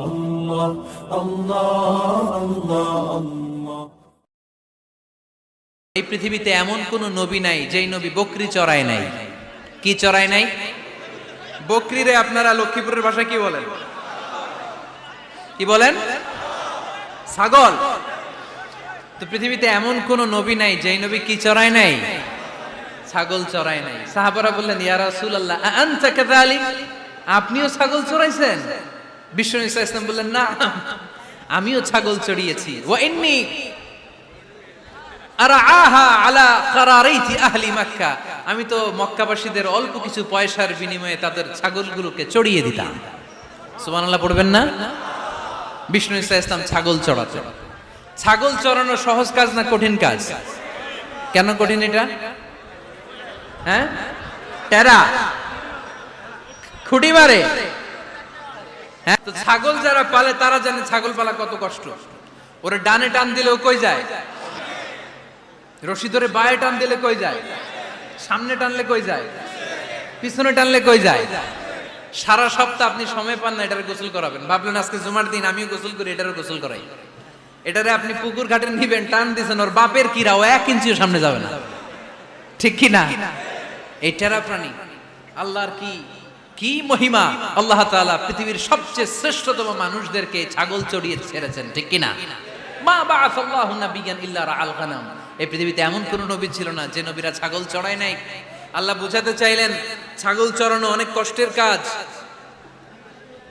আল্লাহ আল্লাহ আল্লাহ আল্লাহ। এই পৃথিবীতে এমন কোন নবী নাই যেই নবী বকরি চড়ায় নাই। কি চড়ায় নাই? বকরিরে আপনারা লক্ষ্মীপুরের ভাষায় কি বলেন? কি বলেন? ছাগল। তো পৃথিবীতে এমন কোন নবী নাই যেই নবী কি চড়ায় নাই? ছাগল চড়ায় নাই। সাহাবারা বললেন, ইয়া রাসূলুল্লাহ আনতা কাযালিক, আপনিও ছাগল চড়াইছেন? বিশ্বনবী সাল্লাল্লাহু আলাইহি ওয়াসাল্লাম বললেন, না, আমিও ছাগল চড়িয়েছি। ওয়া ইন্নী আরআহা আলা কারারাইতি আহলি মক্কা, আমি তো মক্কাবাসীদের অল্প কিছু পয়সার বিনিময়ে তাদের ছাগলগুলোকে চড়িয়ে দিতাম। সুবহানাল্লাহ পড়বেন না? বিষ্ণু ঈসা ইসলাম ছাগল চড়াতে। ছাগল চড়ানো সহজ কাজ না কঠিন কাজ? কেন কঠিন এটা? হ্যাঁ, টেরা খুঁটি মারে। হ্যাঁ, তো ছাগল যারা পালে তারা জানে ছাগল পালা কত কষ্ট। ওরে ডানে টান দিলেও কই যায়, রশি ধরে বায়ে টান দিলে কই যায়, সামনে টানলে কই যায়, পিছনে টানলে কই যায়। সারা সপ্তাহ আপনি সময় পান না এটারে গোসল করাবেন। ভাবলেন আজকে জুমার দিন আমিও গোসল করি, এটারে গোসল করাই। এটারে আপনি পুকুর ঘাটে নিবেন, টান দিছেন, ওর বাপের কিরা ও 1 ইঞ্চিও সামনে যাবে না। ঠিক কি না? এই টেরা প্রাণী আল্লাহর কি কি মহিমা। আল্লাহ তাআলা পৃথিবীর সবচেয়ে শ্রেষ্ঠতম মানুষদেরকে ছাগল চড়িয়ে ছেড়েছেন। ঠিক কি না? মা বাআসাল্লাহু নাবিয়ান ইল্লা রাআল গানাম, এই পৃথিবীতে এমন কোন নবী ছিল না যে নবীরা ছাগল চড়ায় নাই। আল্লাহ বুঝাতে চাইলেন ছাগল চড়ানো অনেক কষ্টের কাজ,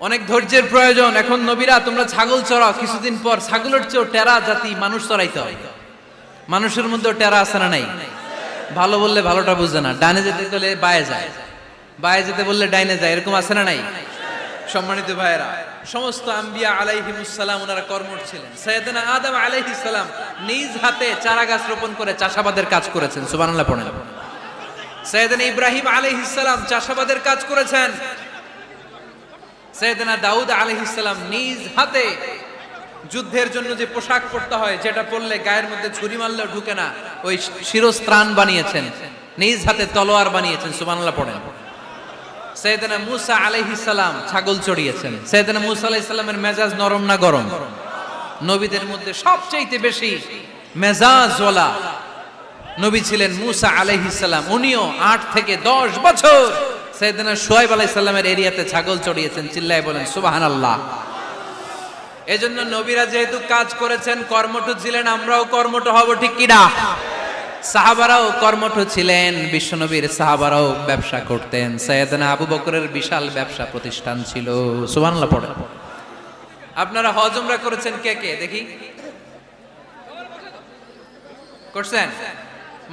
অনেক ধৈর্যের প্রয়োজন। এখন নবীরা তোমরা ছাগল চড়াও, কিছুদিন পর ছাগলের চেয়েও টেরা জাতি মানুষ চড়াইতে হয়। মানুষের মধ্যেও টেরা আছে না নাই? ভালো বললে ভালোটা বুঝে না, ডানে যেতে গেলে বায়ে যায়, বায়ে যেতে বললে ডাইনে যায়, এরকম আছে না নাই? সম্মানিত ভাইয়েরা, সমস্ত আম্বিয়া আলাইহিমুস সালাম ওনারা কর্মঠ ছিলেন। সাইয়েদনা আদম আলাইহিস সালাম নিজ হাতে চারা গাছ রোপণ করে চাষাবাদের কাজ করেছেন। সুবহানাল্লাহ পড়েন। সাইয়েদনা ইব্রাহিম আলাইহিস সালাম চাষাবাদের কাজ করেছেন। সাইয়েদনা দাউদ আলাইহিস সালাম নিজ হাতে যুদ্ধের জন্য যে পোশাক পরতে হয়, যেটা পরলে গায়ের মধ্যে ছুরি মারলেও ঢুকে না, ওই শিরস্ত্রাণ বানিয়েছেন, নিজ হাতে তলোয়ার বানিয়েছেন। সুবহানাল্লাহ পড়েন। সাইয়েদনা মূসা আলাইহিস সালাম ছাগল চড়িয়েছেন। সাইয়েদনা মূসা আলাইহিস সালামের মেজাজ নরম না গরম? নবীদের মধ্যে সবচেয়ে বেশি মেজাজওয়ালা নবী ছিলেন মূসা আলাইহিস সালাম। উনিও 8 থেকে 10 বছর সাইয়েদনা শুআয়ব আলাইহিস সালামের এরিয়াতে ছাগল চড়িয়েছেন। চিল্লায় বলেন সুবহানাল্লাহ। এজন্য নবীরা যেহেতু কাজ করেছেন, কর্মঠ ছিলেন, আমরাও কর্মঠ হব। ঠিক কি না? সাহাবারাও কর্মঠ ছিলেন, বিশ্বনবীর সাহাবারাও ব্যবসা করতেন। সাইয়েদনা আবু বকরের বিশাল ব্যবসা প্রতিষ্ঠান ছিল। সুবহানাল্লাহ পড়ে। আপনারা হজ উমরা করেছেন কে কে দেখি? করছেন?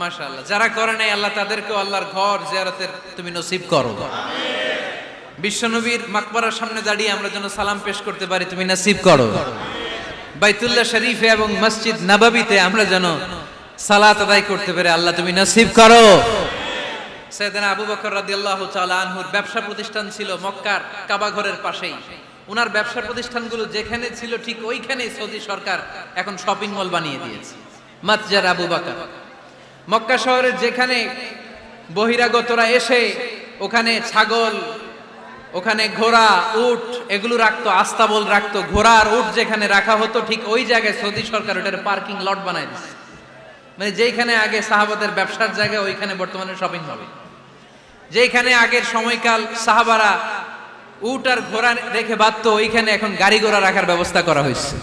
মাশাআল্লাহ। যারা করে নাই আল্লাহ তাদেরকেও আল্লাহর ঘর জিয়ারতের তুমি নসিব করো। বিশ্বনবীর মাকবারার সামনে দাঁড়িয়ে আমরা যেন সালাম পেশ করতে পারি, তুমি নসিব করো। বাইতুল্লাহ শরীফে এবং মসজিদ নববীতে আমরা যেন সালাত আদায় করতে পারে, আল্লাহ তুমি নসিব করো। সাইয়েদনা আবু বকর রাদিয়াল্লাহু তাআলা আনহুর ব্যবসা প্রতিষ্ঠান ছিল মক্কার কাবা ঘরের পাশেই। ওনার ব্যবসা প্রতিষ্ঠানগুলো যেখানে ছিল ঠিক ওইখানেই সৌদি সরকার এখন শপিং মল বানিয়ে দিয়েছে, মাতজার আবু বকর। মক্কা শহরের যেখানে বহিরাগতরা এসে ওখানে ছাগল, ওখানে ঘোড়া, উট এগুলো রাখতো, আস্তাবল রাখতো, ঘোড়া আর উট যেখানে রাখা হতো ঠিক ওই জায়গায় সৌদি সরকার ওটার পার্কিং লট বানায় দিয়েছে। মানে যেখানে আগে সাহাবাদের ব্যবসার জায়গা, ওইখানে বর্তমানে শপিং মল। যেখানে আগের সময়কাল সাহাবারা উট আর ঘোড়া রেখে বাঁধতো, ওইখানে এখন গাড়ি ঘোড়া রাখার ব্যবস্থা করা হয়েছে।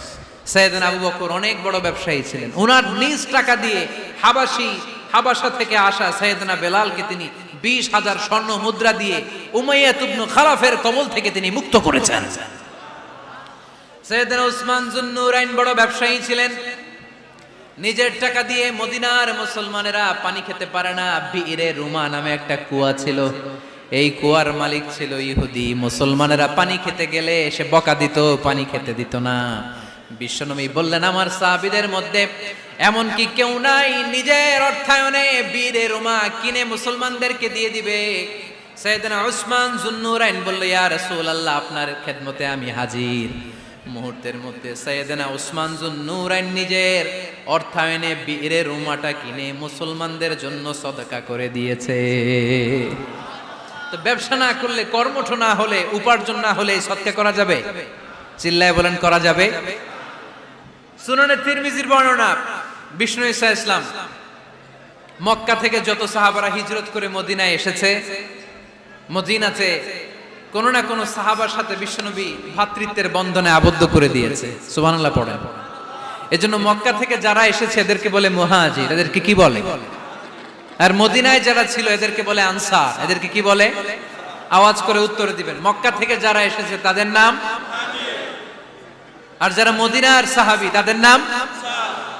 সাইয়েদনা আবু বকর অনেক বড় ব্যবসায়ী ছিলেন। ওনার নিজ টাকা দিয়ে হাবাসা থেকে আসা সাইয়েদনা বেলালকে তিনি 20,000 স্বর্ণ মুদ্রা দিয়ে উমাইয়া ইবনে খালাফের কবল থেকে তিনি মুক্ত করেছেন। সাইয়েদনা উসমান যুন্নুরাইন বড় ব্যবসায়ী ছিলেন। নিজের টাকা দিয়ে মদিনার মুসলমানেরা পানি খেতে পারে না, বিইরে রুমা নামে একটা কুয়া ছিল, এই কুয়ার মালিক ছিল ইহুদি। মুসলমানেরা পানি খেতে গেলে এসে বকা দিত, পানি খেতে দিত না। বিশ্বনবী বললেন, আমার সাহাবীদের মধ্যে এমন কি কেউ নাই নিজের অর্থায়নে বিইরে রুমা কিনে মুসলমানদেরকে দিয়ে দিবে? সাইয়েদনা উসমান যুন্নুরাইন বলল, ইয়া রাসূলুল্লাহ, আপনার খেদমতে আমি হাজির। মুহূর্তের মধ্যে সাইয়েদনা উসমান যুন্নুরাইন নিজের অর্থায়নে বিইরে রুমাটা কিনে মুসলমানদের জন্য সদকা করে দিয়েছে। তো ব্যবসা না করলে, কর্মঠ না হলে, উপার্জন না হলে সদকা করা যাবে? চিল্লায় বলেন করা যাবে? সুনানে তিরমিজির বর্ণনা, বিষ্ণু ঈসা ইসলাম মক্কা থেকে যত সাহাবারা হিজরত করে মদিনায় এসেছে, মদিনাতে কোন না কোন সাহাবার সাথে বিশ্বনবী ভ্রাতৃত্বের বন্ধনে আবদ্ধ করে দিয়েছে। সুবহানাল্লাহ পড়েন। এজন্য মক্কা থেকে যারা এসেছে এদেরকে বলে মুহাজির, এদেরকে কি বলে? আর মদিনায় যারা ছিল এদেরকে বলে আনসার, এদেরকে কি বলে? আওয়াজ করে উত্তর দিবেন। মক্কা থেকে যারা এসেছে তাদের নাম, আর যারা মদিনার সাহাবী তাদের নাম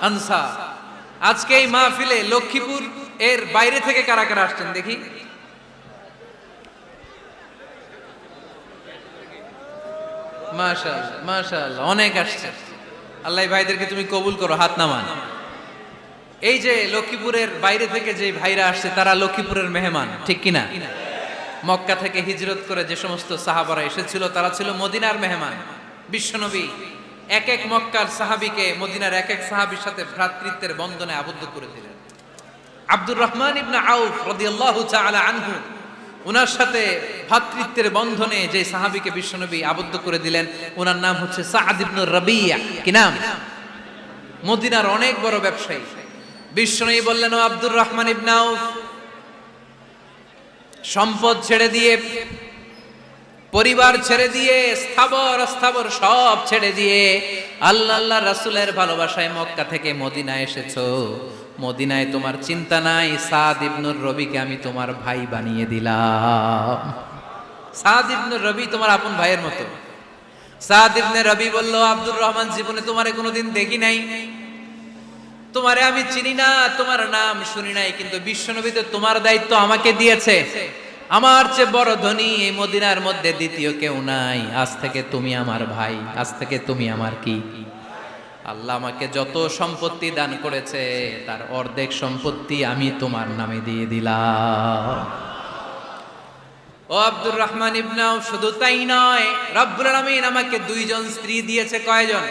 আনসার। আজকে এই মাহফিলে লক্ষ্মীপুর এর বাইরে থেকে কারা কারা আসছেন দেখি? মাশাআল্লাহ মাশাআল্লাহ, অনেক আসছে। আল্লাহ ভাইদেরকে তুমি কবুল করো, হাত নামান। এই যে লক্ষ্মীপুরের বাইরে থেকে যে ভাইরা আসছে তারা লক্ষ্মীপুরের মেহমান, ঠিক কিনা? মক্কা থেকে হিজরত করে যে সমস্ত সাহাবারা এসেছিল তারা ছিল মদিনার মেহমান। বিশ্বনবী এক এক মক্কার সাহাবীকে মদিনার এক এক সাহাবীর সাথে ভ্রাতৃত্বের বন্ধনে আবদ্ধ করে দিলেন। আব্দুর রহমান ইবনে আউফ রাদিয়াল্লাহু তাআলা আনহু, ওনার সাথে ভ্রাতৃত্বের বন্ধনে যে সাহাবীকে বিশ্বনবী আবদ্ধ করে দিলেন ওনার নাম হচ্ছে সাআদ ইবনে রাবিয়া। কি নাম? মদিনার অনেক বড় ব্যবসায়ী। বিশ্বনবী বললেন, ও আব্দুর রহমান ইবনে আউফ, সম্পদ ছেড়ে দিয়ে, পরিবার ছেড়ে দিয়ে, স্থাবর অস্থাবর সব ছেড়ে দিয়ে আল্লাহ আল্লাহ রাসূলের ভালোবাসায় মক্কা থেকে মদিনায় এসেছো। মদিনায় তোমার চিন্তা নাই, সাদ ইবনুর রবিকে আমি তোমার ভাই বানিয়ে দিলাম। সাদ ইবনুর রবি তোমার আপন ভাইয়ের মতো। সাদ ইবনে রবি বলল, আব্দুর রহমান, জীবনে তোমারে কোনোদিন দেখি নাই, তোমারে আমি চিনি না, তোমার নাম শুনি নাই, কিন্তু বিশ্বনবীতে তোমার দায়িত্ব আমাকে দিয়েছে। আমার চেয়ে বড় ধনী এই মদিনার মধ্যে দ্বিতীয় কেউ নাই। আজ থেকে তুমি আমার ভাই, আজ থেকে তুমি আমার কি? আল্লাহ আমাকে যত সম্পত্তি দান করেছে তার অর্ধেক সম্পত্তি আমি তোমার নামে দিয়ে দিলাম। ও আব্দুর রহমান ইবনে আউফ, শুধু তাই নয়, রব্বুল আলামিন আমাকে দুইজন স্ত্রী দিয়েছে। কয়জন?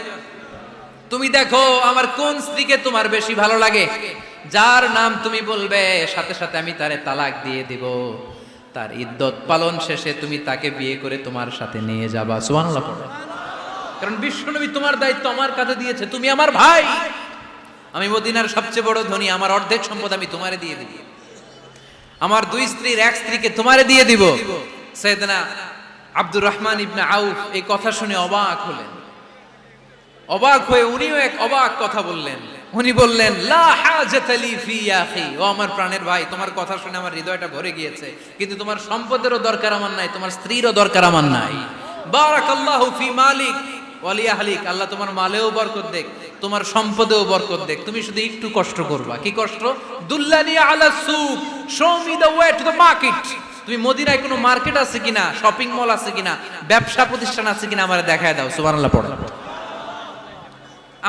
তুমি দেখো আমার কোন স্ত্রীকে তোমার বেশি ভালো লাগে, যার নাম তুমি বলবে সাথে সাথে আমি তারে তালাক দিয়ে দিব। তার ইদ্যত পালন শেষে তুমি তাকে বিয়ে করে তোমার সাথে নিয়ে যাবা। সুবহানাল্লাহ পড়ো। কারণ বিশ্বনবী তোমার দায়িত্ব আমার কাছে দিয়েছে, তুমি আমার ভাই, আমি মদিনার সবচেয়ে বড় ধনী, আমার অর্ধেক সম্পদ আমি তোমারে দিয়ে দিব। আমার দুই স্ত্রীর এক স্ত্রীকে তোমারে দিয়ে দিব। সাইয়েদনা আব্দুর রহমান ইবনে আউফ এই কথা শুনে অবাক হলেন। অবাক হয়ে উনিও এক অবাক কথা বললেন। উনি বললেন, লা হাজাতা লি ফি ইয়া আখি, ও আমার প্রাণের ভাই, তোমার কথা শুনে আমার হৃদয়টা ভরে গিয়েছে, কিন্তু তোমার সম্পদেরও দরকার আমার নাই, তোমার স্ত্রীরও দরকার আমার নাই। বারাকাল্লাহু ফি মালিক ওয়া লি আহলিক, আল্লাহ তোমার মালেও বরকত দেখ, তোমার সম্পদেও বরকত দেখ। তুমি শুধু একটু কষ্ট করবা। কি কষ্ট? দুল্লানি আলা সুক, show me the way to the market. তুমি মদিনায় কোনো মার্কেট আছে কিনা, শপিং মল আছে কিনা, ব্যবসা প্রতিষ্ঠান আছে কিনা আমারে দেখায় দাও। সুবহানাল্লাহ পড়ো।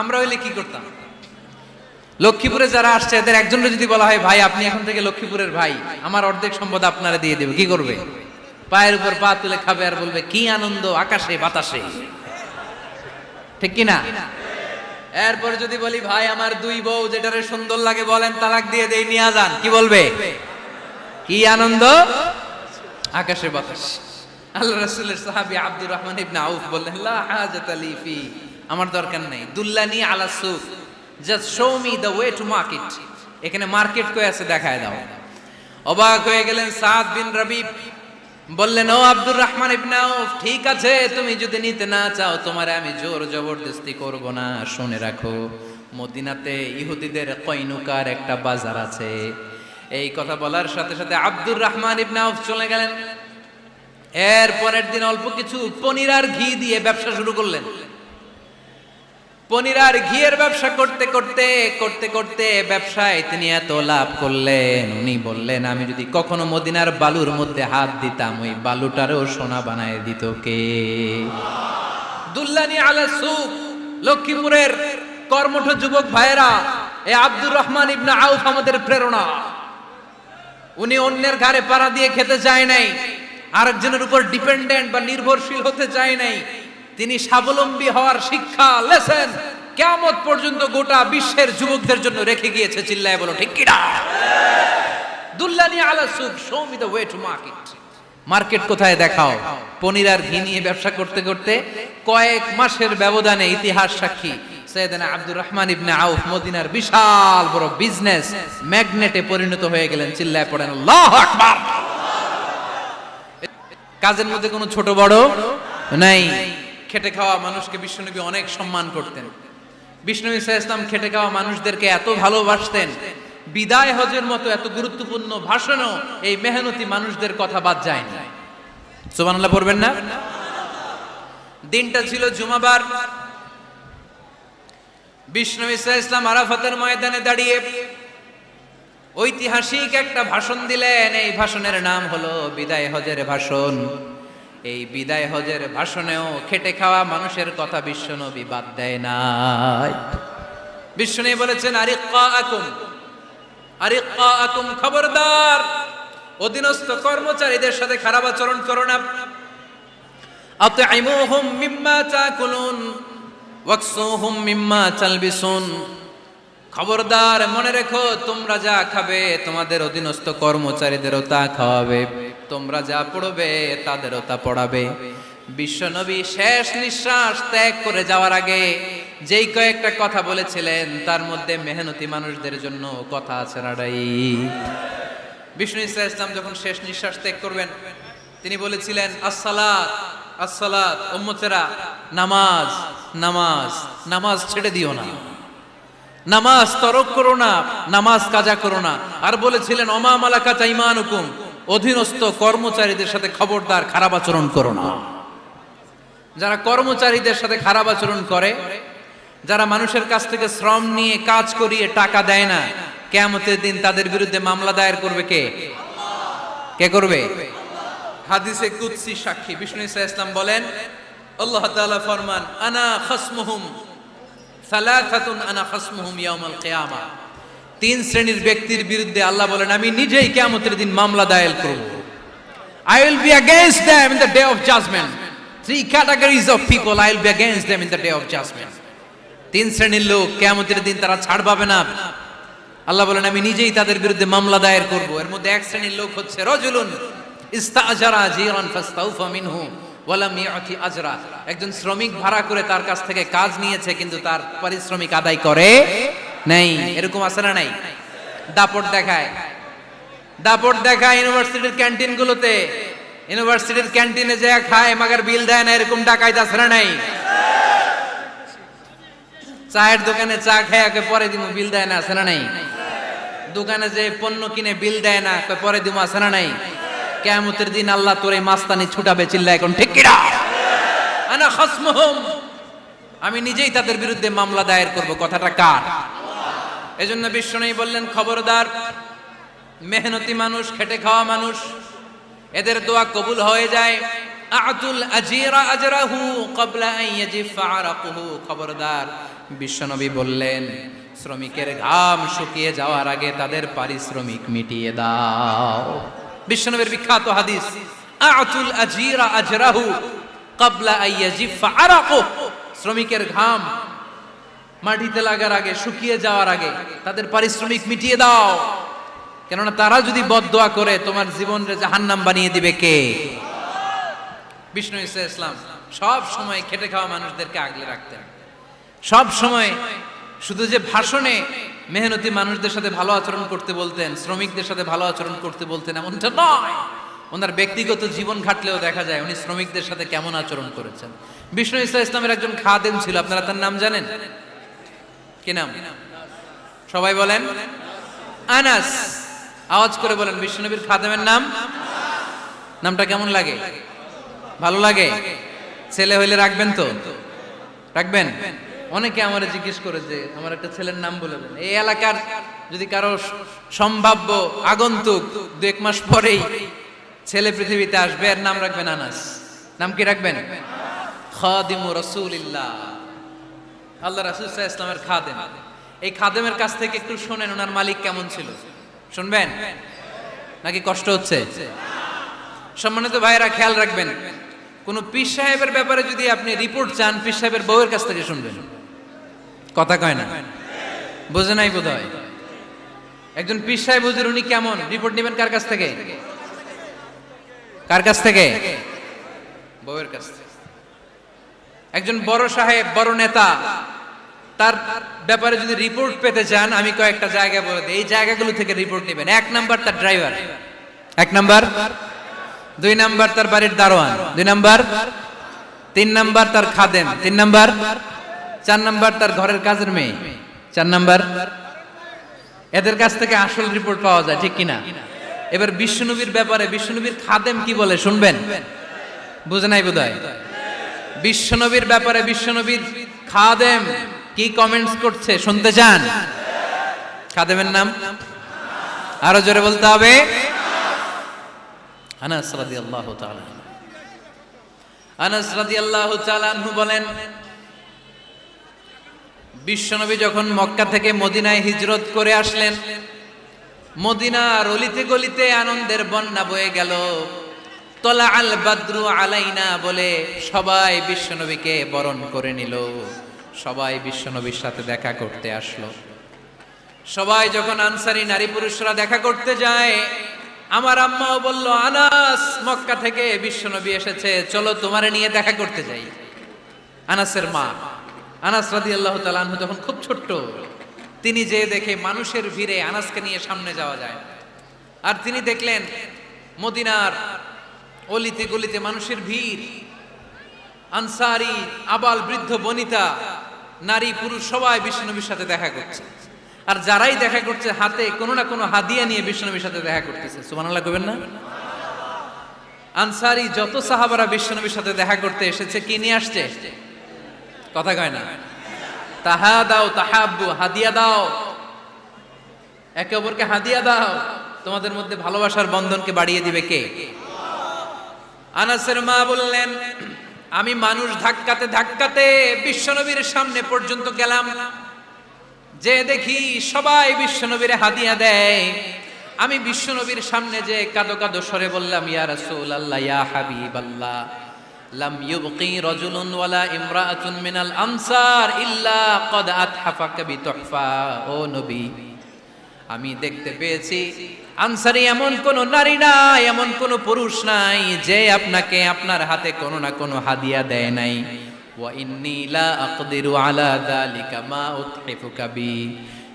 আমরা হইলে কি করতাম? লক্ষ্মীপুরে যারা আসছে এদের একজনের যদি বলা হয়, ভাই আপনি এখন থেকে লক্ষ্মীপুরের ভাই, আমার অর্ধেক সম্পদ আপনারা দিয়ে দেব, কি করবে? পায়ের উপর পা তুলে খাবে আর বলবে কি আনন্দ আকাশে বাতাসে, ঠিক কিনা? এরপর যদি বলি, ভাই আমার দুই বউ, যেটারে সুন্দর লাগে বলেন তালাক দিয়ে দেই, নিয়ে যান, কি বলবে? কি আনন্দ আকাশে বাতাস। আল্লাহ রাসূলের সাহাবী আব্দুর রহমান ইবনে আউফ বললেন, লা হাজাতা লি ফি, আমার দরকার নাই। দুল্লানি আলা সুক, just show me the way to market. এখানে মার্কেট কই আছে দেখায় দাও। অবাক হয়ে গেলেন সাদ বিন রবি, বললেন, ও আব্দুর রহমান ইবনে আউফ, ঠিক আছে, তুমি যদি নিতে না চাও তোমারে আমি জোর জবরদস্তি করব না। শুনে রাখো, মদিনাতে ইহুদিদের কয়নুকার একটা বাজার আছে। এই কথা বলার সাথে সাথে আব্দুর রহমান ইবনে আউফ চলে গেলেন। এর পরের দিন অল্প কিছু পনির আর ঘি দিয়ে ব্যবসা শুরু করলেন। পনির আর ঘিয়ের ব্যবসা করতে করতে করতে করতে ব্যবসায় তিনি এত লাভ করলেন, উনি বললেন, আমি যদি কখনো মদিনার বালুর মধ্যে হাত দিতাম ওই বালুটারও সোনা বানায় দিত কে? দুল্লানি আলা সুক। লক্ষ্মীপুরের কর্মঠ যুবক ভাইয়েরা, এই আব্দুর রহমান ইবনে আউফ আমাদের প্রেরণা। উনি অন্যের ঘাড়ে পাড়া দিয়ে খেতে চায় নাই, আরেকজনের উপর ডিপেন্ডেন্ট বা নির্ভরশীল হতে চায় নাই। তিনি স্বাবলম্বী হওয়ার শিক্ষা, লেসন কিয়ামত পর্যন্ত গোটা বিশ্বের যুবকদের জন্য রেখে গিয়েছে। চিল্লায় বলো ঠিক কিনা? দুল্লানি আলা সুক, show me the way to market. Market কোথায় দেখাও। পনির আর ঘি নিয়ে ব্যবসা করতে করতে কয়েক মাসের ব্যবধানে ইতিহাস সাক্ষী সৈয়দনা আব্দুর রহমান ইবনে আউফ মদিনার বিশাল বড় বিজনেস ম্যাগনেটে পরিণত হয়ে গেলেন। চিল্লায় পড়েন আল্লাহু আকবার। কাজের মধ্যে কোনো ছোট বড় নাই। খেটে খাওয়া মানুষকে বিশ্বনবী অনেক সম্মান করতেন। বিশ্বনবী সাল্লাল্লাহু আলাইহি ওয়াসাল্লাম খেটে খাওয়া মানুষদেরকে এত ভালোবাসতেন, বিদায় হজের মতো এত গুরুত্বপূর্ণ ভাষণও এই মেহনতি মানুষদের কথা বাদ যায়নি। সুবহানাল্লাহ পড়বেন না? দিনটা ছিল জুমাবার। বিশ্বনবী সাল্লাল্লাহু আলাইহি ওয়াসাল্লাম আরাফাতের ময়দানে দাঁড়িয়ে ঐতিহাসিক একটা ভাষণ দিলেন। এই ভাষণের নাম হলো বিদায় হজের ভাষণ। এই বিদায় হজের ভাষণেও খেটে খাওয়া মানুষের কথা বিশ্বনবী বাদ দেয় নাই। বিশ্বনবী বলেছেন আরিক্কাকুম, খবরদার অধীনস্থ কর্মচারীদের সাথে খারাপ আচরণ করো না। আতঈমুহুম মিম্মা তাকুলুন ওয়াকসুহুম মিম্মা তালবিসুন, খবরদার মনে রেখো তোমরা যা খাবে তোমাদের অধীনস্থ কর্মচারীদেরও তা খাওয়াবে, তোমরা যা পড়বে তাদেরও তা পড়াবে। বিশ্বনবী শেষ নিঃশ্বাস ত্যাগ করে যাওয়ার আগে যেই কয়েকটা কথা বলেছিলেন তার মধ্যে মেহনতি মানুষদের জন্য কথা আছে নাড়াই। বিষ্ণু ইসলাম ইসলাম যখন শেষ নিঃশ্বাস ত্যাগ করবেন তিনি বলেছিলেন আসসালাত আসসালাত, উম্মতেরা নামাজ নামাজ নামাজ ছেড়ে দিও না, নামাজ তরক করো না, নামাজ কাজা করো না। আর বলেছিলেন অমা মালাকাত আইমানুকুম, অধীনস্থ কর্মচারীদের সাথে খবরদার খারাপ আচরণ করো না। যারা কর্মচারীদের সাথে খারাপ আচরণ করে, যারা মানুষের কাছ থেকে শ্রম নিয়ে কাজ করিয়ে টাকা দেয় না, কিয়ামতের দিন তাদের বিরুদ্ধে মামলা দায়ের করবে কে? কে করবে? হাদিসে কুদসি সাক্ষী বিষ্ণু সাল্লাল্লাহু আলাইহি ওয়াসাল্লাম বলেন, আল্লাহ তাআলা ফরমান আনা খাসমুহুম সালাসাতুন আনা খাসমুহুম ইয়াউমাল কিয়ামা। তিন শ্রেণীর ব্যক্তির বিরুদ্ধে আল্লাহ বলেন আমি নিজেই কিয়ামতের দিন মামলা দায়ের করব। I will be against them in the day of judgment. Three categories of people I will be against them in the day of judgment. তিন শ্রেণীর লোক কিয়ামতের দিন তারা ছাড় পাবে না। আল্লাহ বলেন আমি নিজেই তাদের বিরুদ্ধে মামলা দায়ের করব। এর মধ্যে এক শ্রেণীর লোক হচ্ছে রাজুলুন ইস্তাআজারা জিরান ফাস্তাউফা মিনহু ওয়ালাম ইয়াতি আজরা, একজন শ্রমিক ভাড়া করে তার কাছ থেকে কাজ নিয়েছে কিন্তু তার পারিশ্রমিক আদায় করে নাই। এরকম আছে না নাই? দাপট দেখায়, দাপট দেখায় ইউনিভার্সিটির ক্যান্টিনগুলোতে। ইউনিভার্সিটির ক্যান্টিনে যে খায় মাগার বিল দেয় না, এরকম ডাকাইত আছে না নাই? চায়ের দোকানে চা খেয়ে পরে দিমু বিল দেয় না, আছে না নাই? দোকানে যে পণ্য কিনে বিল দেয় না, পরে দিমু, আছে না নাই? কিয়ামতের দিন আল্লাহ তোর এই মাস্তানি ছুটাবে। চিল্লা এখন ঠিক কিনা? আনা খাসমুহুম, আমি নিজেই তাদের বিরুদ্ধে মামলা দায়ের করব। কথাটা কার? এজন্য বিশ্বনবী বললেন খবরদার মেহনতি মানুষ, খেটে খাওয়া মানুষ, এদের দোয়া কবুল হয়ে যায়। আতুল আজিরা আজরাহু ক্বাবলা আন ইয়াজিফা আরাকুহু, খবরদার বিশ্বনবী বললেন শ্রমিকের ঘাম শুকিয়ে যাওয়ার আগে তাদের পারিশ্রমিক মিটিয়ে দাও। বিশ্বনবীর বিখ্যাত হাদিস আতুল আজিরা আজরাহু ক্বাবলা আন ইয়াজিফা আরাকুহু, শ্রমিকের ঘাম মাটিতে লাগার আগে, শুকিয়ে যাওয়ার আগে তাদের পারিশ্রমিক মিটিয়ে দাও। কেননা তারা যদি বদদোয়া করে তোমার জীবনকে জাহান্নাম বানিয়ে দিবে কে? বিষ্ণু ইসলাম সব সময় খেটে খাওয়া মানুষদেরকে আগলে রাখতেন। সব সময় শুধু যে ভাষণে মেহনতি মানুষদের সাথে ভালো আচরণ করতে বলতেন, শ্রমিকদের সাথে ভালো আচরণ করতে বলতেন এমনটা নয়, ওনার ব্যক্তিগত জীবন ঘাটলেও দেখা যায় উনি শ্রমিকদের সাথে কেমন আচরণ করেছেন। বিষ্ণু ইসলামের একজন খাদেম ছিল, আপনারা তার নাম জানেন? কি নাম? সবাই বলেন আনাস। আওয়াজ করে বলেন বিশ্বনবীর খাদেমের নাম। নামটা কেমন লাগে? ভালো লাগে? ছেলে হইলে রাখবেন তো? রাখবেন? অনেকে আমার জিজ্ঞেস করে যে আমার একটা ছেলের নাম বলে দেন। এই এলাকার যদি কারো সম্ভাব্য আগন্তুক 2-1 মাস পরেই ছেলে পৃথিবীতে আসবে, এর নাম রাখবেন আনাস। নাম কি রাখবেন? খাদিমু রাসূলিল্লাহ, আল্লাহ রাসূল সাল্লাল্লাহু আলাইহি ওয়াসাল্লামের খাদেম। এই খাদেমের কাছ থেকে একটু শুনেন ওনার মালিক কেমন ছিল। শুনবেন নাকি কষ্ট হচ্ছে? সম্মানিত ভাইরা খেয়াল রাখবেন, কোন পীর সাহেবের ব্যাপারে যদি আপনি রিপোর্ট চান পীর সাহেবের বউয়ের কাছ থেকে শুনবেন। কথা কয় না? বোঝে নাই বোধ হয়। একজন পীর সাহেব হুজুর উনি কেমন, রিপোর্ট নেবেন কার কাছ থেকে? কার কাছ থেকে? বউয়ের কাছ থেকে। একজন বড় সাহেব, বড় নেতা, তার ব্যাপারে যদি রিপোর্ট পেতে চান, আমি কয়েকটা জায়গা বলে দিই, এই জায়গাগুলো থেকে রিপোর্ট নেবেন। 1 নাম্বার তার ড্রাইভার, 1 নাম্বার। 2 নাম্বার তার বাড়ির দারোয়ান, 2 নাম্বার। 3 নাম্বার তার খাদেম, 3 নাম্বার। 4 নাম্বার তার ঘরের কাজের মেয়ে, 4 নাম্বার। এদের কাছ থেকে আসল রিপোর্ট পাওয়া যায়, ঠিক কিনা? এবার বিশ্বনবীর ব্যাপারে বিশ্বনবীর খাদেম কি বলে শুনবেন? বুঝে নাই বোধহয়। বিশ্বনবীর ব্যাপারে বিশ্বনবীর খাদেম কি কমেন্টস করছে শুনতে চান? খাদেমের নাম আরো জোরে বলতে হবে। আনাস রাদিয়াল্লাহু তাআলা, আনাস রাদিয়াল্লাহু তাআলা আনহু বলেন, বিশ্বনবী যখন মক্কা থেকে মদিনায় হিজরত করে আসলেন, মদিনার অলিতে গলিতে আনন্দের বন্যা বয়ে গেল। তলা আল বাদরু আলাইনা বলে সবাই বিশ্বনবীকে বরণ করে নিল, সবাই বিশ্বনবীর সাথে দেখা করতে আসলো। সবাই যখন আনসারী নারী পুরুষরা দেখা করতে যায়, আমার আম্মাও বলল, আনাস, মক্কা থেকে বিশ্বনবী এসেছে, চলো তোমারে নিয়ে দেখা করতে যাই। আনাসের মা আনাস রাদিয়াল্লাহু তাআলা আনহু তখন খুব ছোট্ট, তিনি যে দেখে মানুষের ভিড়ে আনাসকে নিয়ে সামনে যাওয়া যায়, আর তিনি দেখলেন মদিনার অলিতে গলিতে মানুষের ভিড়, আনসারী আবাল বৃদ্ধ বনিতা নারী পুরুষ সবাই বিশ্বনবীর সাথে দেখা করছে। আর যারাই দেখা করছে হাতে কোনো না কোনো হাদিয়া নিয়ে বিশ্বনবীর সাথে দেখা করতেছে। সুবহানাল্লাহ কইবেন না? আনসারী যত সাহাবারা বিশ্বনবীর সাথে দেখা করতে এসেছে, কি নিয়ে আসছে? কথা কয় না? তাহাদাও তাহাব্বু, হাদিয়া দাও, একে অপরকে হাদিয়া দাও, তোমাদের মধ্যে ভালোবাসার বন্ধনকে বাড়িয়ে দিবে কে? আনাসের মা বললেন, আমি মানুষ ধাক্কাতে ধাক্কাতে বিশ্বনবীর সামনে পর্যন্ত গেলাম, যে দেখি সবাই বিশ্বনবীর হাদিয়া দেয়। আমি বিশ্বনবীর সামনে যে কাঁদো কাঁদো স্বরে বললাম, ইয়া রাসূলুল্লাহ, ইয়া হাবিবাল্লাহ, লাম ইউবকি রাজুলুন ওয়ালা ইমরাআতুন মিনাল আনসার ইল্লা ক্বাদ আতহাফাকা বিতুহফা। ও নবী, আমি দেখতে পেয়েছি আনসারী এমন কোন নারী নাই, এমন কোন পুরুষ নাই যে আপনাকে আপনার হাতে কোনো না কোনো হাদিয়া দেয় নাই। ওয়া ইন্নী লা আকদিরু আলা যালিকা মা উতহিফুকা বি।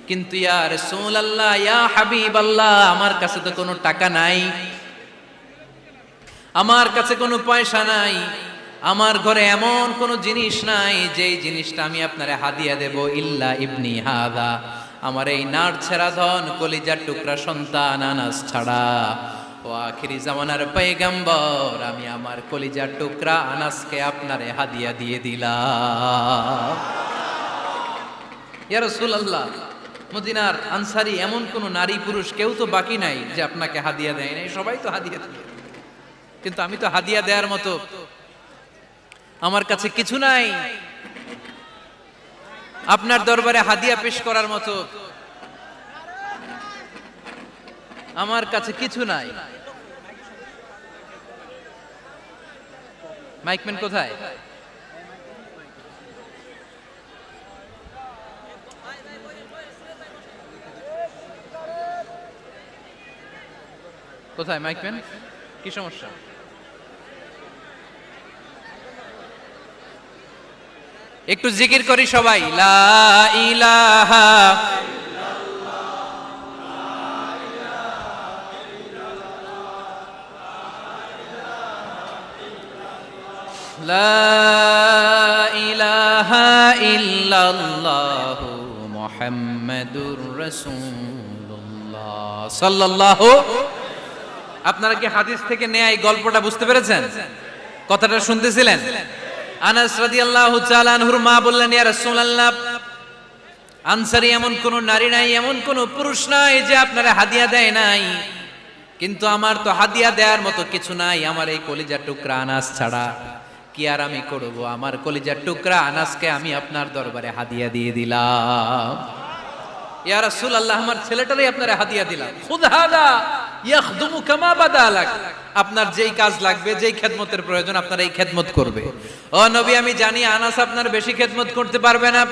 কিন্তু ইয়া রাসূলুল্লাহ, ইয়া হাবিবাল্লাহ, আমার কাছে তো কোনো টাকা নাই, আমার কাছে কোনো পয়সা নাই, আমার ঘরে এমন কোনো জিনিস নাই যেই জিনিসটা আমি আপনারে হাদিয়া দেব, ইল্লা ইবনি হাদা, আমার এই নার ছেড়া ধন কলিজার টুকরা সন্তান আনাস ছাড়া। ও আখিরি জামানার পয়গম্বর, আমি আমার কলিজার টুকরা আনাসকে আপনারে হাদিয়া দিয়ে দিলাম। ইয়া রাসূলুল্লাহ, মদিনার আনসারী এমন কোন নারী পুরুষ কেউ তো বাকি নাই যে আপনাকে হাদিয়া দেয় নাই, সবাই তো হাদিয়া দিয়ে, কিন্তু আমি তো হাদিয়া দেওয়ার মতো আমার কাছে কিছু নাই, আপনার দরবারে হাদিয়া পেশ করার মতো আমার কাছে কিছু নাই। মাইকম্যান কোথায়? কোথায় মাইকম্যান? কি সমস্যা? একটু জিকির করি সবাই, লা ইলাহা লা ইলাহা ইল্লাল্লাহু মুহাম্মাদুর রাসূলুল্লাহ সাল্লাল্লাহু। আপনারা কি হাদিস থেকে নেয়া এই গল্পটা বুঝতে পেরেছেন? কথাটা শুনতেছিলেন? আনাস রাদিয়াল্লাহু তাআলা আনহুর মা বললেন, ইয়া রাসূলুল্লাহ, আনসারী এমন কোন নারী নাই, এমন কোন পুরুষ নাই যে আপনারা হাদিয়া দেয় নাই, কিন্তু আমার তো হাদিয়া দেওয়ার মতো কিছু নাই, আমার এই কলিজার টুকরা আনাস ছাড়া। কি আর আমি করব, আমার কলিজার টুকরা আনাসকে আমি আপনার দরবারে হাদিয়া দিয়ে দিলাম। ইয়া রাসূলুল্লাহ, আমার ছেলেটারই আপনারা হাদিয়া দিলাম। খুদ হাদা ইয়াখদুমু কামা বাদালাক, আপনার যেই কাজ লাগবে, যেই খেদমতের প্রয়োজন, আপনার এই খেদমত করবে। ও নবী, আমি জানি আনাস আপনার বেশি খেদমত করতে পারবে না,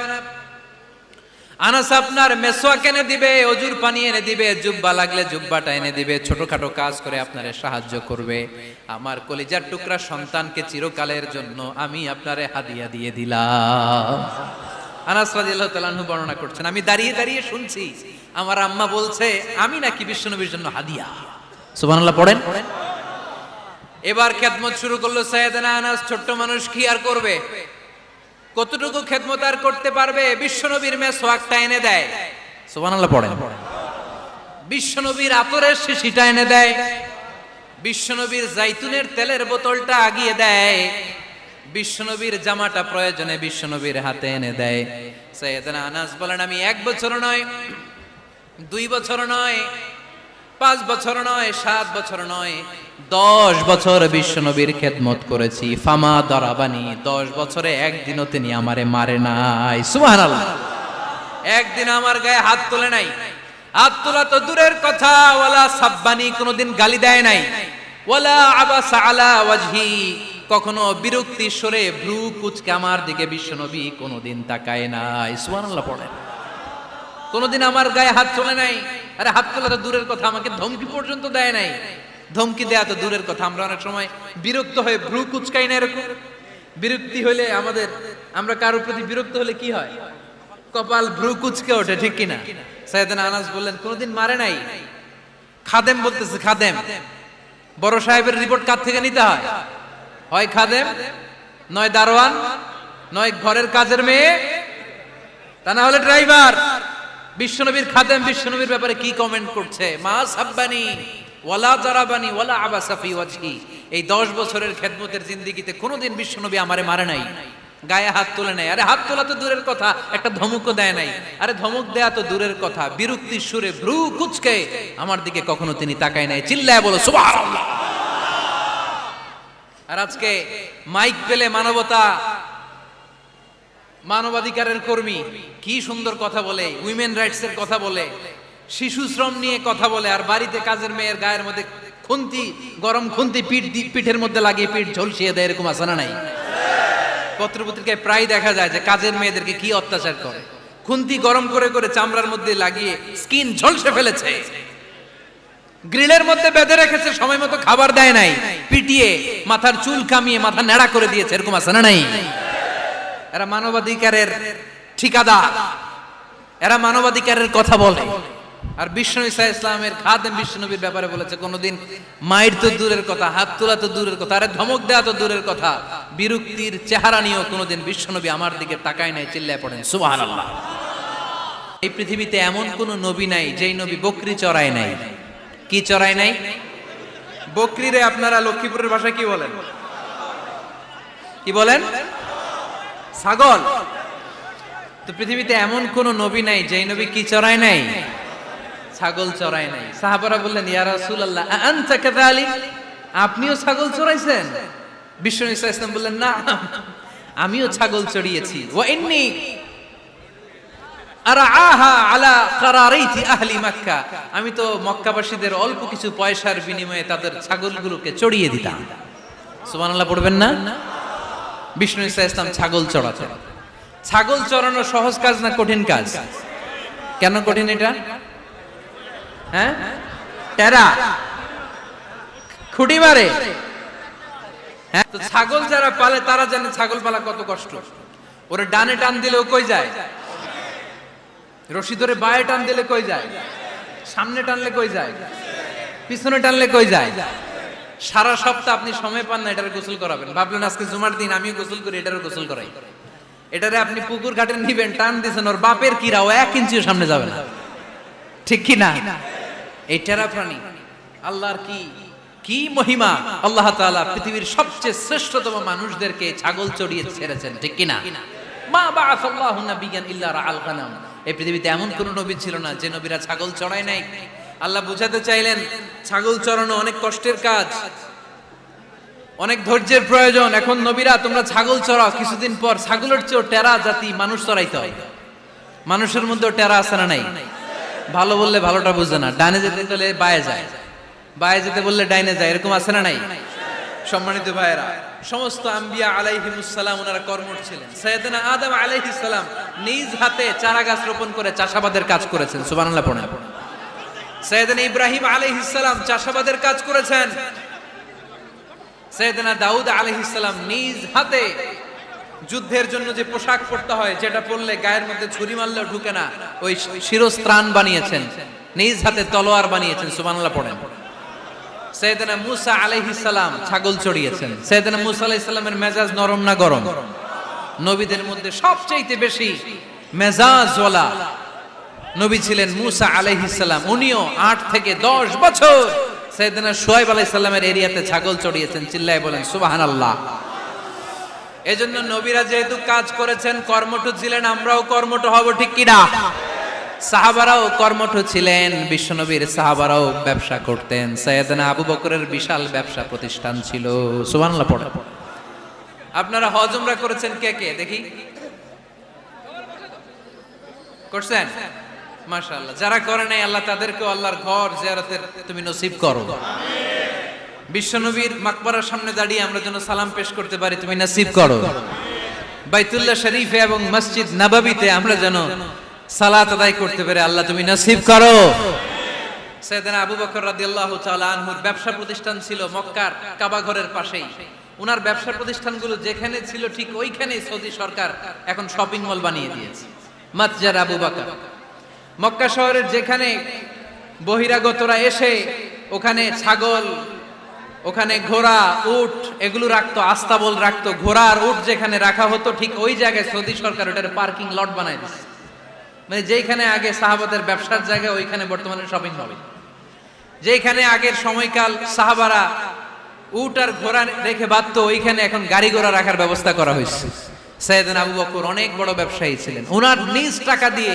আনাস আপনার মেসওয়াক এনে দিবে, অজুর পানি এনে দিবে, জুব্বা লাগলে জুব্বাটা এনে দিবে, ছোটখাটো কাজ করে আপনারে সাহায্য করবে। আমার কলিজার টুকরা সন্তানকে চিরকালের জন্য আমি আপনারে হাদিয়া দিয়ে দিলাম। আনাস রাদিয়াল্লাহু তাআলা আনহু বর্ণনা করছেন, আমি দাঁড়িয়ে দাঁড়িয়ে শুনছি আমার আম্মা বলছে আমি নাকি বিশ্বনবীর জন্য হাদিয়া। সুবহানাল্লাহ পড়েন। এবার খেদমত শুরু করলো সাইয়েদনা আনাস। ছোট্ট মানুষ কি আর করবে, কতটুকু খেদমত আর করতে পারবে? বিশ্বনবীর মেসওয়াকটা এনে দেয়। সুবহানাল্লাহ পড়েন। বিশ্বনবীর আতরের শিশিটা এনে দেয়, বিশ্বনবীর জাইতুনের তেলের বোতলটা আগিয়ে দেয়, বিশ্বনবীর জামাটা প্রয়োজনে বিশ্বনবীর হাতে এনে দেয়। সাইয়েদনা আনাস বলেন, আমি 1 বছর নয়, 2 বছর নয়, 5 বছর নয়, 7 বছর নয়, 10 বছর বিশ্বনবীর খেদমত করেছি। ফামা দারাবানি, 10 বছরে একদিনও তিনি আমারে মারে নাই। সুবহানাল্লাহ। একদিন আমার গায়ে হাত তোলে নাই, হাত তোলা তো দূরের কথা, ওয়ালা সাব্বানি, কোনোদিন গালি দেয় নাই, ওয়ালা আবাসা আলা ওয়াজহি, কখনো বিরক্তি স্বরে ভ্রু কুঁচকে আমার দিকে বিশ্বনবী কোনোদিন তাকায় নাই। সুবহানাল্লাহ পড়েন। কোনোদিন আমার গায়ে হাত তোলে নাই। আরে হাত তোলা তো দূরের কথা, আমাকে ধমকি পর্যন্ত দেয় নাই। ধমকি দেয়া তো দূরের কথা, আমরা অনেক সময় বিরক্ত হয়ে ভ্রু কুচকাই না, এরকম বিরক্তি হলে আমরা কারোর প্রতি বিরক্ত হলে কি হয়, কপাল ভ্রু কুচকে ওঠে, ঠিক কিনা? সাইয়েদনা আনাস বললেন কোনোদিন মারে নাই। খাদেম বলতেছে, খাদেম, বড় সাহেবের রিপোর্ট কার থেকে নিতে হয়? হয় খাদেম, নয় দারোয়ান, নয় ঘরের কাজের মেয়ে, তা না হলে ড্রাইভার। বিশ্বনবীর খাদেম বিশ্বনবীর ব্যাপারে কি কমেন্ট করছে? মা সাব্বানি ওয়ালা জারাবানি ওয়ালা আবাসা ফি ওয়াজহি। এই 10 বছরের খেদমতের জিন্দেগিতে কোনোদিন বিশ্বনবী আমারে মারে নাই, গায়ে হাত তোলে নাই। আরে হাত তোলা তো দূরের কথা, একটা ধমকও দেয় নাই। আরে ধমক দেয়া তো দূরের কথা, বিরক্তির সুরে ভ্রু কুচকে আমার দিকে কখনো তিনি তাকায় নাই। চিল্লায় বলো সুবহানাল্লাহ। আর আজকে মাইক পেলে মানবতা, মানবাধিকারের কর্মী কি সুন্দর কথা বলে, উইমেন রাইটস এর কথা বলে, শিশু শ্রম নিয়ে কথা বলে, আর বাড়িতে কাজের মেয়ের গায়ের মধ্যে খুন্তি, গরম খুন্তি পিঠের মধ্যে লাগিয়ে পিঠ ঝলসিয়ে দেয়। এরকম আছে না নাই? পত্রপত্রিকায় প্রায় দেখা যায় যে কাজের মেয়েদেরকে কি অত্যাচার করে। খুন্তি গরম করে করে চামড়ার মধ্যে লাগিয়ে স্কিন ঝলসে ফেলেছে, গ্রিলের মধ্যে বেঁধে রেখেছে, সময় মতো খাবার দেয় নাই, পিটিয়ে মাথার চুল কামিয়ে মাথা নেড়া করে দিয়েছে। এরকম আছে না নাই? এরা মানবাধিকারের ঠিকাদার, এরা মানবাধিকারের কথা বলে। আর বিশ্বনবী সাল্লাল্লাহু আলাইহি ওয়াসাল্লামের খাদেম বিশ্বনবীর ব্যাপারে বলেছে কোনোদিন মাইর তো দূরের কথা, হাত তোলা তো দূরের কথা, আরে ধমক দেয়া তো দূরের কথা, বিরক্তির চেহারা নিয়েও কোনোদিন বিশ্বনবী আমার দিকে তাকায় নাই। চিল্লায় পড়েন সুবহানাল্লাহ। এই পৃথিবীতে এমন কোন নবী নাই যেই নবী বকরি চড়ায় নাই। কি চড়ায় নাই? বকরিরে আপনারা লক্ষ্মীপুরের ভাষায় কি বলেন? কি বলেন? ছাগল। তো পৃথিবীতে এমন কোন নবী নাই যেই নবী কি চড়ায় নাই? ছাগল চড়ায় নাই। সাহাবারা বললেন, ইয়া রাসূলুল্লাহ আনতা কাযালিক, আপনিও ছাগল চড়াইছেন? বিশ্বনবী সাল্লাল্লাহু আলাইহি ওয়াসাল্লাম বললেন, না, আমিও ছাগল চড়িয়েছি। ওয়া ইন্নী আরআহা আলা কারারাইতি আহলি মক্কা, আমি তো মক্কাবাসীদের অল্প কিছু পয়সার বিনিময়ে তাদের ছাগলগুলোকে চড়িয়ে দিতাম। সুবহানাল্লাহ পড়বেন না? বিষ্ণু ঈসা ইসলাম ছাগল চড়াতেন। ছাগল চড়ানো সহজ কাজ না কঠিন কাজ? কেন কঠিন এটা? হ্যাঁ, টেরা খুঁটি মারে। হ্যাঁ, তো ছাগল যারা পালে তারা জানে ছাগল পালা কত কষ্ট। ওরে ডানে টান দিলেও কই যায়, রশি ধরে বায়ে টান দিলে কই যায়, সামনে টানলে কই যায়, পিছনে টানলে কই যায়। সারা সপ্তাহ আপনি সময় পান না এটারে গোসল করাবেন। ভাবলেন আজকে জুমার দিন আমিও গোসল করি, এটারে গোসল করাই। এটারে আপনি পুকুর ঘাটে নিবেন, টান দিয়েছেন, ওর বাপের কিরা ও 1 ইঞ্চিও সামনে যাবে না, ঠিক কি না? এই টেরা প্রাণী আল্লাহর কি মহিমা। আল্লাহ তাআলা পৃথিবীর সবচেয়ে শ্রেষ্ঠতম মানুষদেরকে ছাগল চড়িয়ে ছেড়েছেন, ঠিক কি না? মা বাআসাল্লাহু নাবিয়ান ইল্লা রাআল গানাম, এই পৃথিবীতে এমন কোন নবী ছিল না যে নবীরা ছাগল চড়ায় নাই। আল্লাহ বুঝাতে চাইলেন ছাগল চড়ানো অনেক কষ্টের কাজ, অনেক ধৈর্যের প্রয়োজন। এখন নবীরা তোমরা ছাগল চড়াও, কিছুদিন পর ছাগলের চেয়েও টেরা জাতি মানুষ চড়াইতে হয়। মানুষের মধ্যেও টেরা আছে না নাই? ভালো বললে ভালোটা বুঝে না, ডানে যেতে গেলে বায়ে যায়, বায়ে যেতে বললে ডাইনে যায়, এরকম আছে না নাই? সম্মানিত ভাইয়েরা, সমস্ত আম্বিয়া আলাইহিমুস সালাম ওনারা কর্মঠ ছিলেন। সাইয়েদনা আদম আলাইহিস সালাম নিজ হাতে চারা গাছ রোপণ করে চাষাবাদের কাজ করেছেন, সুবহানাল্লাহ পড়েন। সাইয়েদনা ইব্রাহিম আলাইহিস সালাম চাষাবাদের কাজ করেছেন। সাইয়েদনা দাউদ আলাইহিস সালাম নিজ হাতে যুদ্ধের জন্য যে পোশাক পরতে হয়, যেটা পরলে গায়ের মধ্যে ছুরি মারলেও ঢুকে না, ওই শিরস্ত্রাণ বানিয়েছেন, নিজ হাতে তলোয়ার বানিয়েছেন, সুবহানাল্লাহ পড়েন। সাইয়েদনা মূসা আলাইহিস সালাম ছাগল চড়িয়েছেন। সাইয়েদনা মূসা আলাইহিস সালামের মেজাজ নরম না গরম? নবীদের মধ্যে সবচেয়ে বেশি মেজাজওয়ালা নবী ছিলেন মূসা আলাইহিস সালাম। উনিও 8 থেকে 10 বছর সাইয়েদনা শুআয়ব আলাইহিস সালামের এরিয়াতে ছাগল চড়িয়েছেন। চিল্লায় বলেন সুবহানাল্লাহ। এজন্য নবীরা যেহেতু কাজ করেছেন, কর্মঠ ছিলেন, আমরাও কর্মঠ হব, ঠিক কি না? সাহাবারাও কর্মঠ ছিলেন, বিশ্বনবীর সাহাবারাও ব্যবসা করতেন। সাইয়েদনা আবু বকরের বিশাল ব্যবসা প্রতিষ্ঠান ছিল, সুবহানাল্লাহ পড়ে। আপনারা হজ উমরা করেছেন কে কে দেখি? করছেন? মাশাআল্লাহ। যারা করে নাই আল্লাহ তাদেরকেও আল্লাহর ঘর জিয়ারতের তুমি নসিব করো। বিশ্বনবীর মাকবারার সামনে দাঁড়িয়ে আমরা যেন সালাম পেশ করতে পারি, তুমি নসিব করো। বাইতুল্লাহ শরীফে এবং মসজিদ নববীতে আমরা যেন সালাত আদায় করতে পারে, আল্লাহ তুমি নসিব করো। সাইয়েদনা আবু বকর রাদিয়াল্লাহু তাআলা আনহুর ব্যবসা প্রতিষ্ঠান ছিল মক্কার কাবা ঘরের পাশেই। উনার ব্যবসা প্রতিষ্ঠানগুলো যেখানে ছিল ঠিক ওইখানেই সৌদি সরকার এখন শপিং মল বানিয়ে দিয়েছে, মাতজার আবু বকর। মক্কা শহরের যেখানে বহিরাগতরা এসে ওখানে ছাগল, ওখানে ঘোড়া, উট এগুলো রাখতো, আস্তাবল রাখতো, ঘোড়া আর উট যেখানে রাখা হতো ঠিক ওই জায়গায় সৌদি সরকার ওটার পার্কিং লট বানায় দিয়েছে। মানে যেখানে আগে সাহাবাদের ব্যবসার জায়গা, ওইখানে বর্তমানে শপিং মল। যেখানে আগের সময়কাল সাহাবারা উট আর ঘোড়া রেখে বাঁধত, ওইখানে এখন গাড়ি ঘোড়া রাখার ব্যবস্থা করা হয়েছে। সাইয়েদনা আবু বকর অনেক বড় ব্যবসায়ী ছিলেন। ওনার নিজ টাকা দিয়ে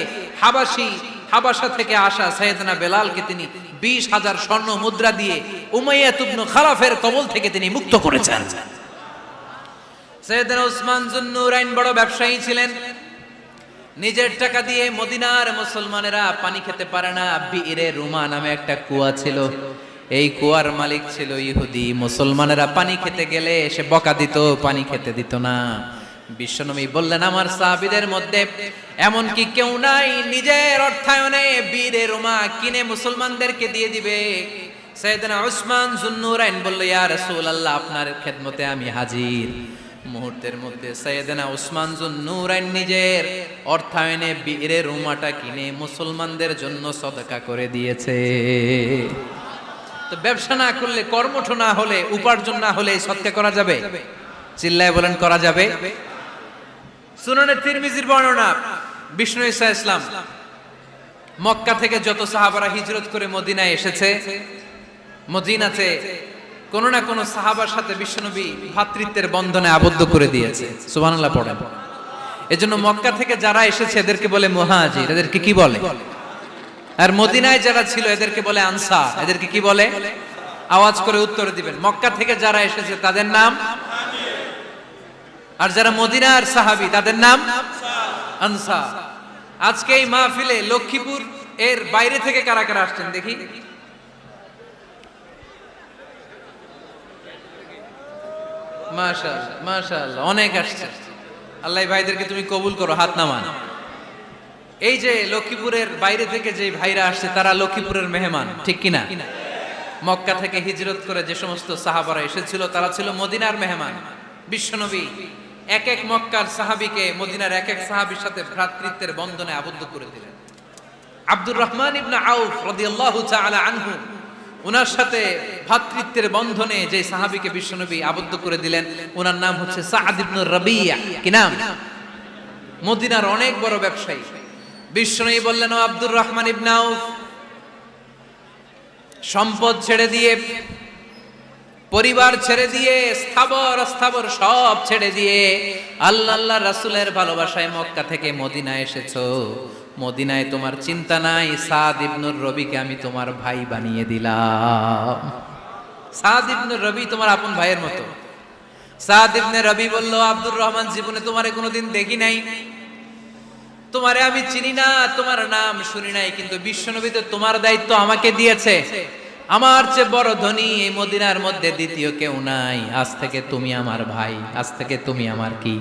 হাবাসা থেকে আসা সাইয়েদনা বেলালকে তিনি 20,000 স্বর্ণ মুদ্রা দিয়ে উমাইয়া ইবনে খালাফের কবল থেকে তিনি মুক্ত করেছেন। সাইয়েদনা উসমান যুন্নুরাইন বড় ব্যবসায়ী ছিলেন। নিজের টাকা দিয়ে মদিনার মুসলমানেরা পানি খেতে পারে না, বিইরে রুমা নামে একটা কুয়া ছিল, এই কুয়ার মালিক ছিল ইহুদি। মুসলমানেরা পানি খেতে গেলে সে বকা দিত, পানি খেতে দিত না। বিশ্বনবী বললেন, আমার সাহাবীদের মধ্যে এমন কি কেউ নাই নিজের অর্থায়নে বিইরে রুমা কিনে মুসলমানদেরকে দিয়ে দিবে? সাইয়েদনা উসমান যুন্নুরাইন বলল, ইয়া রাসূলুল্লাহ, আপনার খেদমতে আমি হাজির। মুহূর্তের মধ্যে সাইয়েদনা উসমান যুন্নুরাইন নিজের অর্থায়নে বিইরে রুমাটা কিনে মুসলমানদের জন্য সদকা করে দিয়েছে। তো ব্যবসা না করলে, কর্মঠ না হলে, উপার্জন না হলে সদকা করা যাবে? চিল্লায় বলেন করা যাবে? সুনানে তিরমিজির বর্ণনা, বিষ্ণু ঈসা ইসলাম মক্কা থেকে যত সাহাবারা হিজরত করে মদিনায় এসেছে, মদিনাতে কোন না কোন সাহাবার সাথে বিশ্বনবী ভ্রাতৃত্বের বন্ধনে আবদ্ধ করে দিয়েছে, সুবহানাল্লাহ পড়েন। এজন্য মক্কা থেকে যারা এসেছে এদেরকে বলে মুহাজির, এদেরকে কি বলে? আর মদিনায় যারা ছিল এদেরকে বলে আনসার, এদেরকে কি বলে? আওয়াজ করে উত্তর দিবেন। মক্কা থেকে যারা এসেছে তাদের নাম, আর যারা মদিনার সাহাবী তাদের নাম আনসার। আজকে এই মাহফিলে লক্ষ্মীপুর এর বাইরে থেকে কারা কারা আসছেন দেখি? মাশাআল্লাহ, মাশাআল্লাহ, অনেক আসছে। আল্লাহ ভাইদেরকে তুমি কবুল করো, হাত নামান। এই যে লক্ষ্মীপুরের বাইরে থেকে যে ভাইরা আসছে তারা লক্ষ্মীপুরের মেহমান, ঠিক কিনা? মক্কা থেকে হিজরত করে যে সমস্ত সাহাবারা এসেছিল তারা ছিল মদিনার মেহমান। বিশ্বনবী এক এক মক্কার সাহাবীকে মদিনার এক এক সাহাবীর সাথে ভ্রাতৃত্বের বন্ধনে আবদ্ধ করে দিলেন। আব্দুর রহমান ইবনে আউফ রাদিয়াল্লাহু তাআলা আনহু, ওনার সাথে ভ্রাতৃত্বের বন্ধনে যে সাহাবীকে বিশ্বনবী আবদ্ধ করে দিলেন ওনার নাম হচ্ছে সাআদ ইবনে রাবিয়া। কি নাম? মদিনার অনেক বড় ব্যবসায়ী। বিশ্বনবী বললেন, ও আব্দুর রহমান ইবনে আউফ, সম্পদ ছেড়ে দিয়ে, পরিবার ছেড়ে দিয়ে, স্থাবর অস্থাবর সব ছেড়ে দিয়ে আল্লাহ রাসূলের ভালোবাসায় মক্কা থেকে মদিনায় এসেছো। মদিনায় তোমার চিন্তা নাই, সাদ ইবনুর রবিকে আমি তোমার ভাই বানিয়ে দিলাম। সাদ ইবনুর রবি তোমার আপন ভাইয়ের মতো। সাদ ইবনে রবি বলল, আব্দুর রহমান, জীবনে তোমারে কোনোদিন দেখি নাই, তোমারে আমি চিনি না, তোমার নাম শুনি নাই, কিন্তু বিশ্বনবী তো তোমার দায়িত্ব আমাকে দিয়েছে, আমার চেয়ে বড় ধনী এই মদিনার মধ্যে দ্বিতীয় কেউ নাই। আজ থেকে তুমি আমার ভাই, আজ থেকে তুমি আমার কি।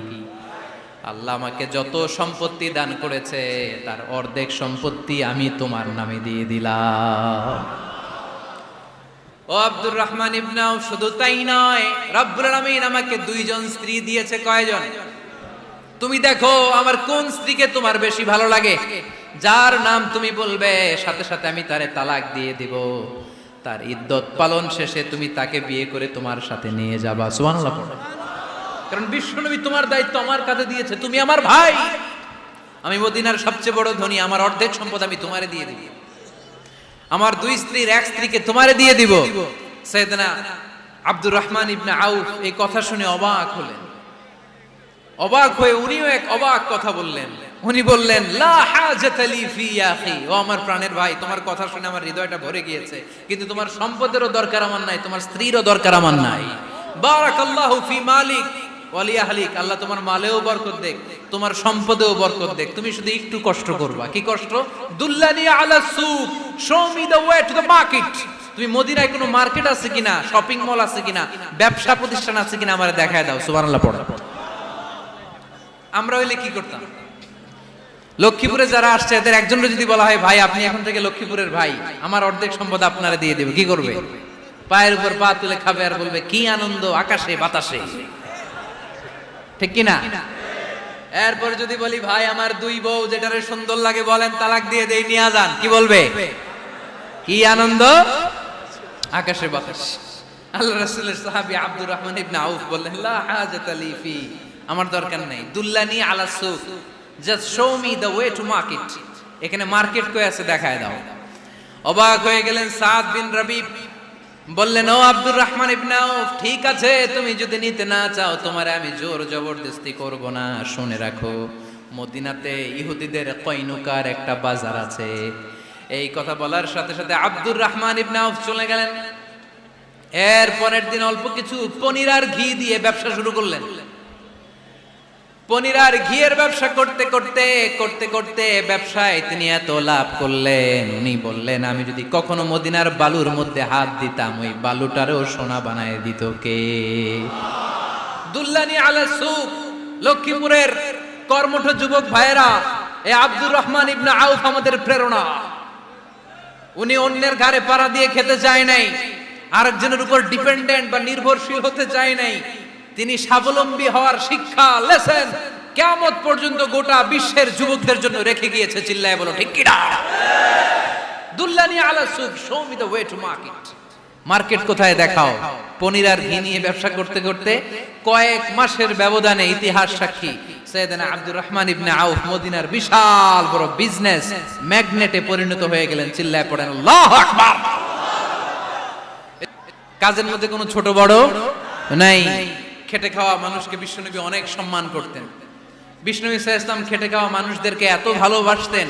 আল্লাহ আমাকে যত সম্পত্তি দান করেছে তার অর্ধেক সম্পত্তি আমি তোমার নামে দিয়ে দিলাম। ও আব্দুর রহমান ইবনে আউফ, শুধু তাই নয়, রব্বুল আলামিন আমাকে দুইজন স্ত্রী দিয়েছে। কয়জন? তুমি দেখো আমার কোন স্ত্রীকে তোমার বেশি ভালো লাগে, যার নাম তুমি বলবে সাথে সাথে আমি তারে তালাক দিয়ে দিব। তার ইদ্যত পালন শেষে তুমি তাকে বিয়ে করে তোমার সাথে নিয়ে যাবা। সুবহানাল্লাহ পড়ো। কারণ বিশ্বনবী তোমার দায়িত্ব আমার কাছে দিয়েছে, তুমি আমার ভাই। আমি মদিনার সবচেয়ে বড় ধনী, আমার অর্ধেক সম্পদ আমি তোমারে দিয়ে দিব। আমার দুই স্ত্রীর এক স্ত্রীকে তোমারে দিয়ে দিব। সাইয়েদনা আব্দুর রহমান ইবনে আউফ এই কথা শুনে অবাক হলেন। অবাক হয়ে উনিও এক অবাক কথা বললেন। উনি বললেন, লা হাজাতা লি ফি ইয়া আখি, ও আমার প্রাণের ভাই, তোমার কথা শুনে আমার হৃদয়টা ভরে গিয়েছে, কিন্তু তোমার সম্পদেরও দরকার আমার নাই, তোমার স্ত্রীরও দরকার আমার নাই। বারাকাল্লাহু ফি মালিক ওয়া লি আহলিক, আল্লাহ তোমার মালেও বরকত দেখ, তোমার সম্পদেও বরকত দেখ। তুমি শুধু একটু কষ্ট করবা। কি কষ্ট? দুল্লানি আলা সুক, show me the way to the market. তুমি মদিনায় কোনো মার্কেট আছে কিনা, শপিং মল আছে কিনা, ব্যবসা প্রতিষ্ঠান আছে কিনা আমারে দেখায় দাও। সুবহানাল্লাহ পড়ো। আমরা হইলে কি করতাম? লক্ষ্মীপুরে যারা আসছে এদের একজনের যদি বলা হয়, ভাই আপনি এখন থেকে লক্ষ্মীপুরের ভাই, আমার অর্ধেক সম্পদ আপনারা দিয়ে দেব, কি করবে? পায়ের উপর পা তুলে খাবে আর বলবে কি আনন্দ আকাশে বাতাসে, ঠিক কি না? এরপর যদি বলি, ভাই আমার দুই বউ, যেটারে সুন্দর লাগে বলেন তালাক দিয়ে দেই, নিয়ে যান, কি বলবে? কি আনন্দ আকাশে বাতাস। আল্লাহ রাসূলের সাহাবী আব্দুর রহমান ইবনে আউফ বললেন, লা হাজাতা লি ফি, আমার দরকার নেই। দুল্লানি আলা সুক, just show me the way to market. এখানে মার্কেট কই আছে দেখায় দাও। অবাক হয়ে গেলেন সাদ বিন রবি, বললেন, ও আব্দুর রহমান ইবনে আউফ, ঠিক আছে তুমি যদি নিতে না চাও তোমারে আমি জোর জবরদস্তি করব না। শুনে রাখো, মদিনাতে ইহুদিদের কয়নুকার একটা বাজার আছে। এই কথা বলার সাথে সাথে আব্দুর রহমান ইবনে আউফ চলে গেলেন। এর পরের দিন অল্প কিছু পনির আর ঘি দিয়ে ব্যবসা শুরু করলেন। পনির আর ঘিয়ের ব্যবসা করতে করতে করতে করতে ব্যবসায় তিনি এত লাভ করলেন, উনি বললেন, আমি যদি কখনো মদিনার বালুর মধ্যে হাত দিতাম ওই বালুটারও সোনা বানায় দিত কে? দুল্লানি আলা সুক। লক্ষ্মীপুরের কর্মঠ যুবক ভাইয়েরা, এই আব্দুর রহমান ইবনে আউফ আমাদের প্রেরণা। উনি অন্যের ঘাড়ে পাড়া দিয়ে খেতে চায় নাই, আরেকজনের উপর ডিপেন্ডেন্ট বা নির্ভরশীল হতে চায় নাই। তিনি স্বাবলম্বী হওয়ার শিক্ষা, লেসেন কিয়ামত পর্যন্ত গোটা বিশ্বের যুবকদের জন্য রেখে গিয়েছে। চিল্লায় বলো ঠিক কি না? দুল্লানি আলা সুক, show me the way to market. Market কোথায় দেখাও। পনির আর ঘি নিয়ে ব্যবসা করতে করতে কয়েক মাসের ব্যবধানে ইতিহাস সাক্ষী সাইয়েদনা আব্দুর রহমান ইবনে আউফ মদিনার বিশাল বড় বিজনেস ম্যাগনেটে পরিণত হয়ে গেলেন। চিল্লায় পড়েন আল্লাহু আকবার। কাজের মধ্যে কোনো ছোট বড় নাই। খেটে খাওয়া মানুষকে বিশ্বনবী অনেক সম্মান করতেন। বিশ্বনবী সাল্লাল্লাহু আলাইহি ওয়াসাল্লাম খেটে খাওয়া মানুষদেরকে এত ভালোবাসতেন,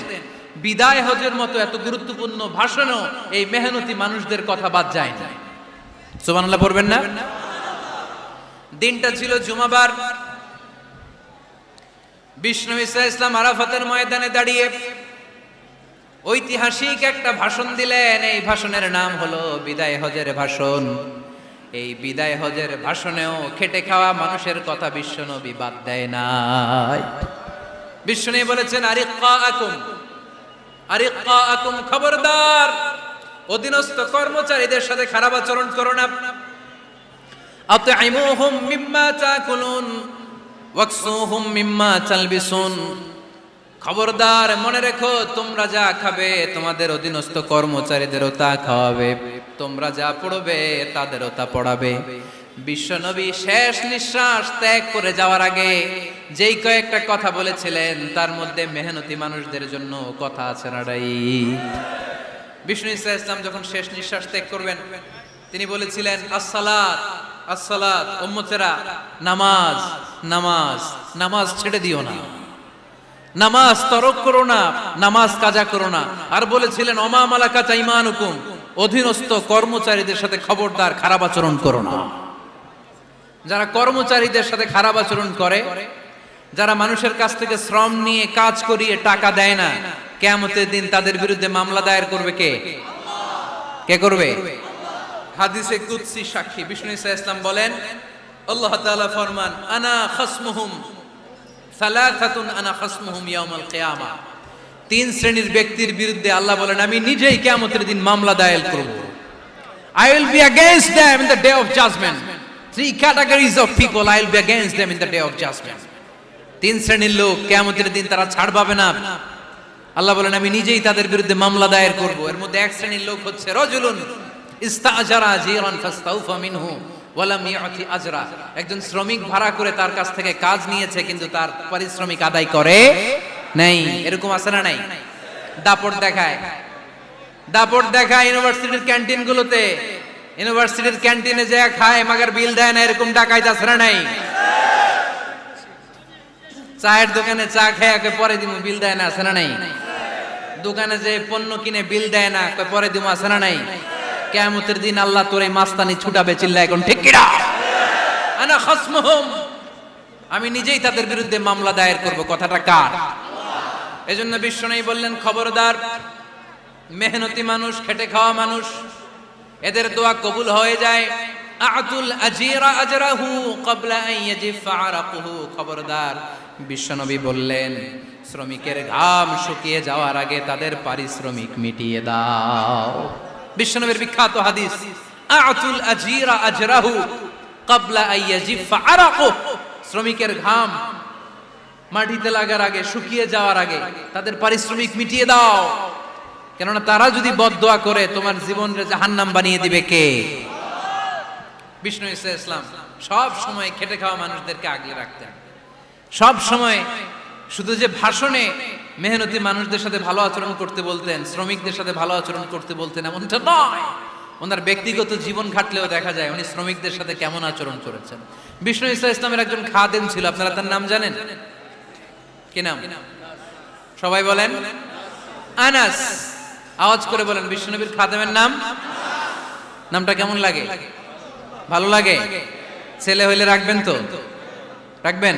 বিদায় হজের মতো এত গুরুত্বপূর্ণ ভাষণও এই মেহনতি মানুষদের কথা বাদ যায় না। সুবহানাল্লাহ পড়বেন না? দিনটা ছিল জুমাবার। বিশ্বনবী সাল্লাল্লাহু আলাইহি ওয়াসাল্লাম আরাফাতের ময়দানে দাঁড়িয়ে ঐতিহাসিক একটা ভাষণ দিলেন। এই ভাষণের নাম হলো বিদায় হজের ভাষণ। এই বিদায় হজের ভাষণেও খেটে খাওয়া মানুষের কথা বিশ্বনবী বাদ দেয় নাই। বিশ্বনবী বলেছেন, আরিক্কাকুম, খবরদার অধীনস্থ কর্মচারীদের সাথে খারাপ আচরণ করো না। আতঈমুহুম মিম্মা তাকুলুন ওয়াকসুহুম মিম্মা তালবিসুন, খবরদার মনে রেখো তোমরা যা খাবে তোমাদের অধীনস্থ কর্মচারীদেরও তা খাওয়াবে, তোমরা যা পড়বে তাদেরও তা পড়াবে। বিশ্বনবী শেষ নিঃশ্বাস ত্যাগ করে যাওয়ার আগে যেই কয়েকটা কথা বলেছিলেন তার মধ্যে মেহনতি মানুষদের জন্য কথা আছে নাড়াই। বিষ্ণু ইসা ইসলাম যখন শেষ নিঃশ্বাস ত্যাগ করবেন তিনি বলেছিলেন, আসসালাত আসসালাত, উম্মতেরা নামাজ নামাজ নামাজ ছেড়ে দিও না, নামাজ তরক করো না, নামাজ কাজা করো না। আর বলেছিলেন, অমা মালাকাত আইমানুকুম, অধীনস্থ কর্মচারীদের সাথে খবরদার খারাপ আচরণ করো না। যারা কর্মচারীদের সাথে খারাপ আচরণ করে, যারা মানুষের কাছ থেকে শ্রম নিয়ে কাজ করিয়ে টাকা দেয় না, কিয়ামতের দিন তাদের বিরুদ্ধে মামলা দায়ের করবে কে? কে করবে? হাদিসে কুদসি সাক্ষী বিষ্ণু ঈসা ইসলাম বলেন, আল্লাহ তাআলা ফরমান, আনা খাসমুহুম সালাসাতুন আনা খাসমুহুম ইয়াউমাল কিয়ামা। তিন শ্রেণীর ব্যক্তির বিরুদ্ধে আল্লাহ বলেন, আমি নিজেই কিয়ামতের দিন মামলা দায়ের করব। I will be against them in the day of judgment. Three categories of people I will be against them in the day of judgment. তিন শ্রেণীর লোক কিয়ামতের দিন তারা ছাড় পাবে না। আল্লাহ বলেন, আমি নিজেই তাদের বিরুদ্ধে মামলা দায়ের করব। এর মধ্যে এক শ্রেণীর লোক হচ্ছে রাজুলুন ইস্তাজারা জিরান ফাস্তাউফা মিনহু ওয়া লাম ইয়াতি আজরা। একজন শ্রমিক ভাড়া করে তার কাছ থেকে কাজ নিয়েছে, কিন্তু তার পারিশ্রমিক আদায় করে নাই। এরকম আছে না নাই? দাপট দেখায় ইউনিভার্সিটির ক্যান্টিনগুলোতে। ইউনিভার্সিটির ক্যান্টিনে যে খায় মাগার বিল দেয় না, এরকম ডাকাইত আছে না নাই? চায়ের দোকানে চা খেয়ে পরে দিমু, বিল দেয় না, আছে না নাই? দোকানে যে পণ্য কিনে বিল দেয় না, পরে দিমু, আছে না নাই? কিয়ামতের দিন আল্লাহ তোর এই মাস্তানি ছুটাবে, চিল্লা এখন ঠিক কিনা? আনা খাসমুহুম, আমি নিজেই তাদের বিরুদ্ধে মামলা দায়ের করব। কথাটা কার? এজন্য বিশ্বনবী বললেন, খবরদার, মেহনতি মানুষ, খেটে খাওয়া মানুষ, এদের দোয়া কবুল হয়ে যায়। আতুল আজিরা আজরাহু ক্বাবলা আন ইয়াজিফা আরাকুহু। খবরদার, বিশ্বনবী বললেন, শ্রমিকের ঘাম শুকিয়ে যাওয়ার আগে তাদের পারিশ্রমিক মিটিয়ে দাও। বিশ্বনবীর বিখ্যাত হাদিস, আতুল আজিরা আজরাহু ক্বাবলা আন ইয়াজিফা আরাকুহু। শ্রমিকের ঘাম মাটিতে লাগার আগে, শুকিয়ে যাওয়ার আগে তাদের পারিশ্রমিক মিটিয়ে দাও। কেননা তারা যদি বদদোয়া করে তোমার জীবনকে জাহান্নাম বানিয়ে দিবে কে? বিষ্ণু ঈসা ইসলাম সব সময় খেটে খাওয়া মানুষদেরকে আগলে রাখতেন। সব সময় শুধু যে ভাষণে মেহনতি মানুষদের সাথে ভালো আচরণ করতে বলতেন, শ্রমিকদের সাথে ভালো আচরণ করতে বলতেন, এমনটা নয়। ওনার ব্যক্তিগত জীবন ঘাটলেও দেখা যায় উনি শ্রমিকদের সাথে কেমন আচরণ করেছেন। বিষ্ণু ঈসা ইসলামের একজন খাদেম ছিল, আপনারা তার নাম জানেন? কি নাম? সবাই বলেন আনাস। আওয়াজ করে বলেন, বিশ্বনবীর খাদেমের নাম। নামটা কেমন লাগে? ভালো লাগে? ছেলে হইলে রাখবেন তো? রাখবেন?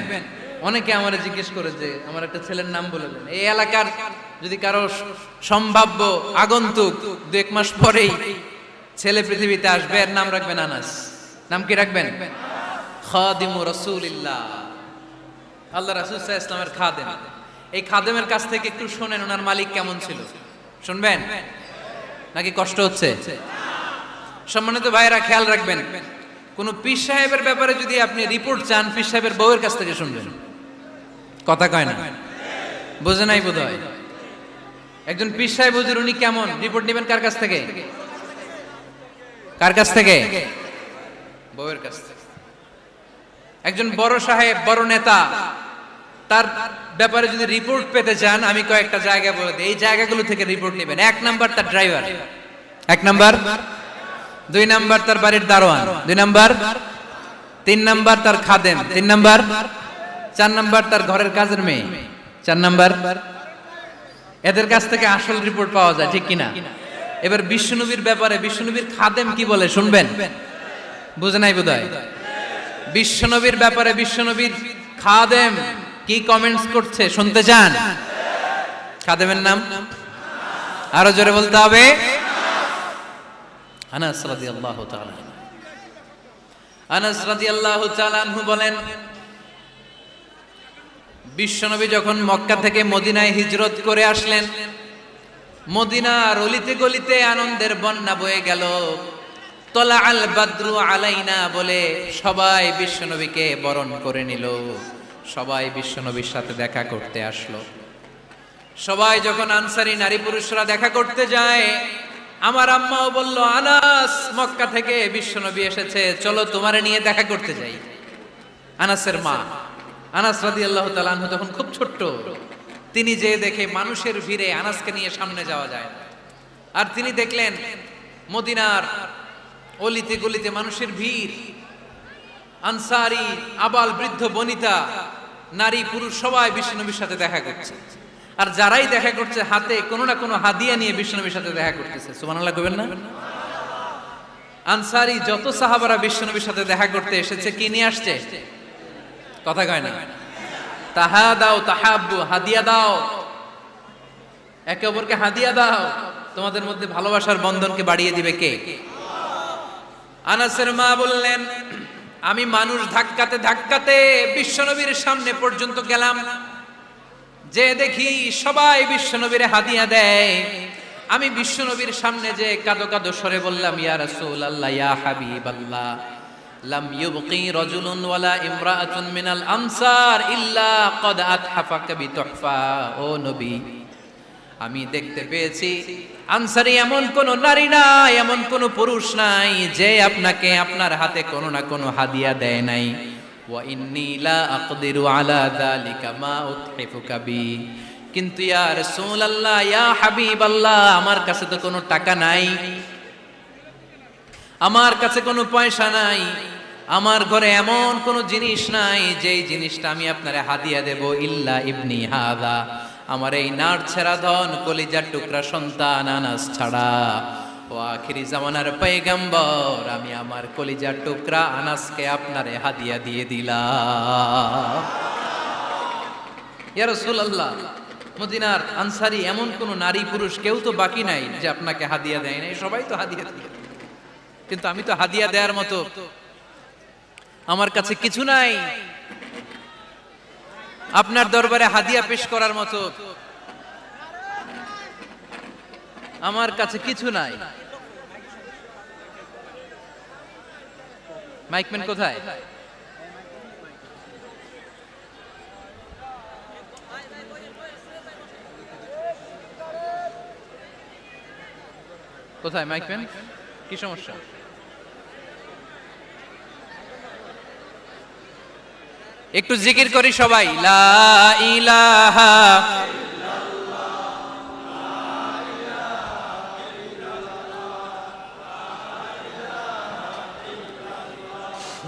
অনেকে আমারে জিজ্ঞেস করে যে আমার একটা ছেলের নাম বলে দেন। এই এলাকার যদি কারো সম্ভাব্য আগন্তুক 2-1 মাস পরেই ছেলে পৃথিবীতে আসবে, এর নাম রাখবেন আনাস। নাম কি রাখবেন? খাদিমু রাসূলিল্লাহ, আল্লাহ রাসূল সাল্লাল্লাহু আলাইহি ওয়াসাল্লামের খাদেম। এই খাদেমের কাছ থেকে একটু শুনেন ওনার মালিক কেমন ছিল। শুনবেন নাকি কষ্ট হচ্ছে? সম্মানিত ভাইরা, খেয়াল রাখবেন, কোন পীর সাহেবের ব্যাপারে যদি আপনি রিপোর্ট চান, পীর সাহেবের বউয়ের কাছ থেকে শুনবেন। কথা কয় না? বোঝে নাই বোধ হয়। একজন পীর সাহেব হুজুর উনি কেমন, রিপোর্ট নেবেন কার কাছ থেকে? কার কাছ থেকে? বউয়ের কাছ থেকে। একজন বড় সাহেব, বড় নেতা, তার ব্যাপারে যদি রিপোর্ট পেতে চান, আমি কয়েকটা জায়গা বলে দিই, এই জায়গাগুলো থেকে রিপোর্ট নেবেন। 1 নাম্বার তার ড্রাইভার, 1 নাম্বার। 2 নাম্বার তার বাড়ির দারোয়ান, 2 নাম্বার। 3 নাম্বার তার খাদেম, 3 নাম্বার। 4 নাম্বার তার ঘরের কাজের মেয়ে, 4 নাম্বার। এদের কাছ থেকে আসল রিপোর্ট পাওয়া যায়, ঠিক কিনা? এবার বিশ্বনবীর ব্যাপারে বিশ্বনবীর খাদেম কি বলে শুনবেন? বুঝে নাই বোধহয়। বিশ্বনবীর ব্যাপারে বিশ্বনবীর খাদেম কি কমেন্টস করছে শুনতে চান? খাদেমের নাম আরো জোরে বলতে হবে। আনাস রাদিয়াল্লাহু তাআলা, আনাস রাদিয়াল্লাহু তাআলা আনহু বলেন, বিশ্বনবী যখন মক্কা থেকে মদিনায় হিজরত করে আসলেন, মদিনার অলিতে গলিতে আনন্দের বন্যা বয়ে গেল। তলা আল বাদরু আলাইনা বলে সবাই বিশ্বনবীকে বরণ করে নিল। সবাই বিশ্বনবীর সাথে দেখা করতে আসলো। সবাই যখন আনসারী নারী পুরুষরা দেখা করতে যায়, আমার আম্মাও বলল, আনাস, মক্কা থেকে বিশ্বনবী এসেছে, চলো তোমারে নিয়ে দেখা করতে যাই। আনাসের মা আনাস রাদিয়াল্লাহু তাআলা আনহু তখন খুব ছোট্ট। তিনি যে দেখে মানুষের ভিড়ে আনাসকে নিয়ে সামনে যাওয়া যায়, আর তিনি দেখলেন মদিনার অলিতে গলিতে মানুষের ভিড়, আনসারী, আবাল বৃদ্ধ বনিতা, নারী পুরুষ সবাই বিশ্বনবীর সাথে দেখা করছে। আর যারাই দেখা করছে হাতে কোনো না কোনো হাদিয়া নিয়ে বিশ্বনবীর সাথে দেখা করতেছে। সুবহানাল্লাহ কইবেন না? আনসারী যত সাহাবারা বিশ্বনবীর সাথে দেখা করতে এসেছে, কি নিয়ে আসছে? কথা কয় না? তাহাদাও তাহাব্বু, হাদিয়া দাও, একে অপরকে হাদিয়া দাও। তোমাদের মধ্যে ভালোবাসার বন্ধনকে বাড়িয়ে দিবে কে? আনাসের মা বললেন, আমি মানুষ ধাক্কাতে ধাক্কাতে বিশ্বনবীর সামনে পর্যন্ত গেলাম, যে দেখি সবাই বিশ্বনবীর হাদিয়া দেয়। আমি বিশ্বনবীর সামনে যে কাঁদো কাঁদো স্বরে বললাম, ইয়া রাসূলুল্লাহ, ইয়া হাবিবাল্লাহ, লাম ইউবকি রাজুলুন ওয়ালা ইমরাআতুন মিনাল আনসার ইল্লা ক্বাদ আতহাফাকা বিতুহফা। ও নবী, আমি দেখতে পেয়েছি আনসারী এমন কোন নারী নাই, এমন কোন পুরুষ নাই যে আপনাকে আপনার হাতে কোনো না কোনো হাদিয়া দেয় নাই। ওয়া ইন্নী লা আকদিরু আলা যালিকা মা উতহিফুকা বি। কিন্তু ইয়া রাসূলুল্লাহ, ইয়া হাবিবাল্লাহ, আমার কাছে তো কোনো টাকা নাই, আমার কাছে কোনো পয়সা নাই, আমার ঘরে এমন কোনো জিনিস নাই যেই জিনিসটা আমি আপনারে হাদিয়া দেব, ইল্লা ইবনি হাদা, আমার এই নার ছেড়া ধন কলিজার টুকরা সন্তান আনাস ছাড়া। ও আখিরি জামানার পয়গম্বর, আমি আমার কলিজার টুকরা আনাসকে আপনারে হাদিয়া দিয়ে দিলাম। ইয়া রাসূলুল্লাহ, মদিনার আনসারী এমন কোন নারী পুরুষ কেউ তো বাকি নাই যে আপনাকে হাদিয়া দেয় নাই, সবাই তো হাদিয়া দিয়ে, কিন্তু আমি তো হাদিয়া দেওয়ার মতো আমার কাছে কিছু নাই, আপনার দরবারে হাদিয়া পেশ করার মতো আমার কাছে কিছু নাই। মাইকম্যান কোথায়? কোথায় মাইকম্যান? কি সমস্যা? একটু জিকির করি সবাই, লা ইলাহা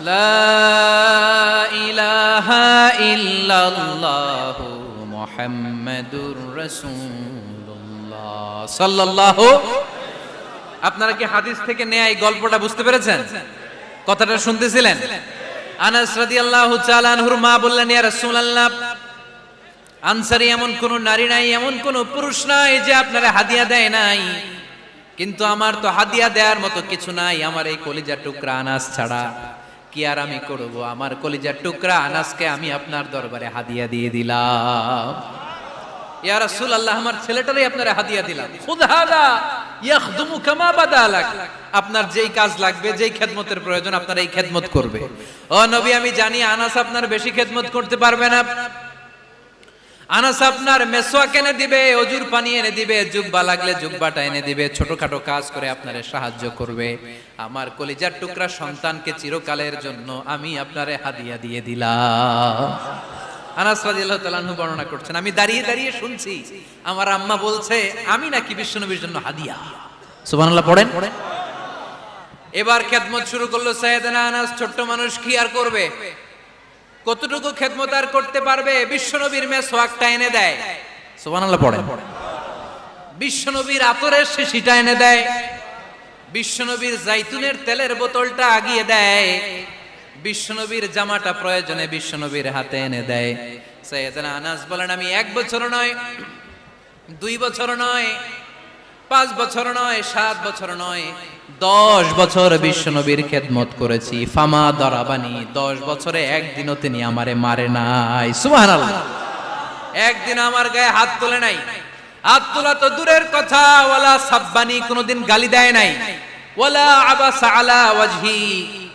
লা ইলাহা ইল্লাল্লাহু মুহাম্মাদুর রাসূলুল্লাহ সাল্লাল্লাহু। আপনারা কি হাদিস থেকে নেয়া এই গল্পটা বুঝতে পেরেছেন? কথাটা শুনতেছিলেন? আনাস রাদিয়াল্লাহু তাআলা আনহুর মা বললেন, ইয়া রাসূলুল্লাহ, আনসারী এমন কোন নারী নাই, এমন কোন পুরুষ নাই যে আপনারা হাদিয়া দেয় নাই, কিন্তু আমার তো হাদিয়া দেওয়ার মতো কিছু নাই আমার এই কলিজার টুকরা আনাস ছাড়া। কি আর আমি করব, আমার কলিজার টুকরা আনাসকে আমি আপনার দরবারে হাদিয়া দিয়ে দিলাম। ইয়া রাসূলুল্লাহ, আমার ছেলেটারই আপনারা হাদিয়া দিলাম। খুদ হাদা ইয়াখদুমু কামা বাদালাক, আপনার যেই কাজ লাগবে, যেই খেদমতের প্রয়োজন আপনার এই খেদমত করবে। ও নবী, আমি জানি আনাস আপনার বেশি খেদমত করতে পারবে না, আনাস আপনার মেসওয়াক এনে দিবে, অজুর পানি এনে দিবে, জুব্বা লাগলে জুব্বাটা এনে দিবে, ছোটখাটো কাজ করে আপনারে সাহায্য করবে। আমার কলিজার টুকরা সন্তানকে চিরকালের জন্য আমি আপনারে হাদিয়া দিয়ে দিলাম। আনাস রাদিয়াল্লাহু তাআলা আনহু বর্ণনা করছেন, আমি দাঁড়িয়ে দাঁড়িয়ে শুনছি আমার আম্মা বলছে আমি নাকি বিশ্বনবীর জন্য হাদিয়া। সুবহানাল্লাহ পড়েন। এবার খেদমত শুরু করলো সাইয়েদনা আনাস। ছোট্ট মানুষ কি আর করবে, কতটুকু খেদমত আর করতে পারবে? বিশ্বনবীর মেসওয়াকটা এনে দেয়। সুবহানাল্লাহ পড়েন। বিশ্বনবীর আতরের শিশিটা এনে দেয়, বিশ্বনবীর জাইতুনের তেলের বোতলটা আগিয়ে দেয়, বিশ্বনবীর জামাটা প্রয়োজনে বিশ্বনবীর হাতে এনে দেয়। সাইয়েদনা আনাস বলেন, আমি 1 বছর নয়, 2 বছর নয়, 5 বছর নয়, 7 বছর নয়, 10 বছর বিশ্বনবীর খেদমত করেছি। ফামা দরাবানি, 10 বছরে একদিনও তিনি আমারে মারে নাই। সুবহানাল্লাহ। একদিন আমার গায়ে হাত তোলে নাই, হাত তোলা তো দূরের কথা, ওয়ালা সাব্বানি, কোনদিন গালি দেয় নাই, ওয়ালা আবাসা আলা ওয়াজহি,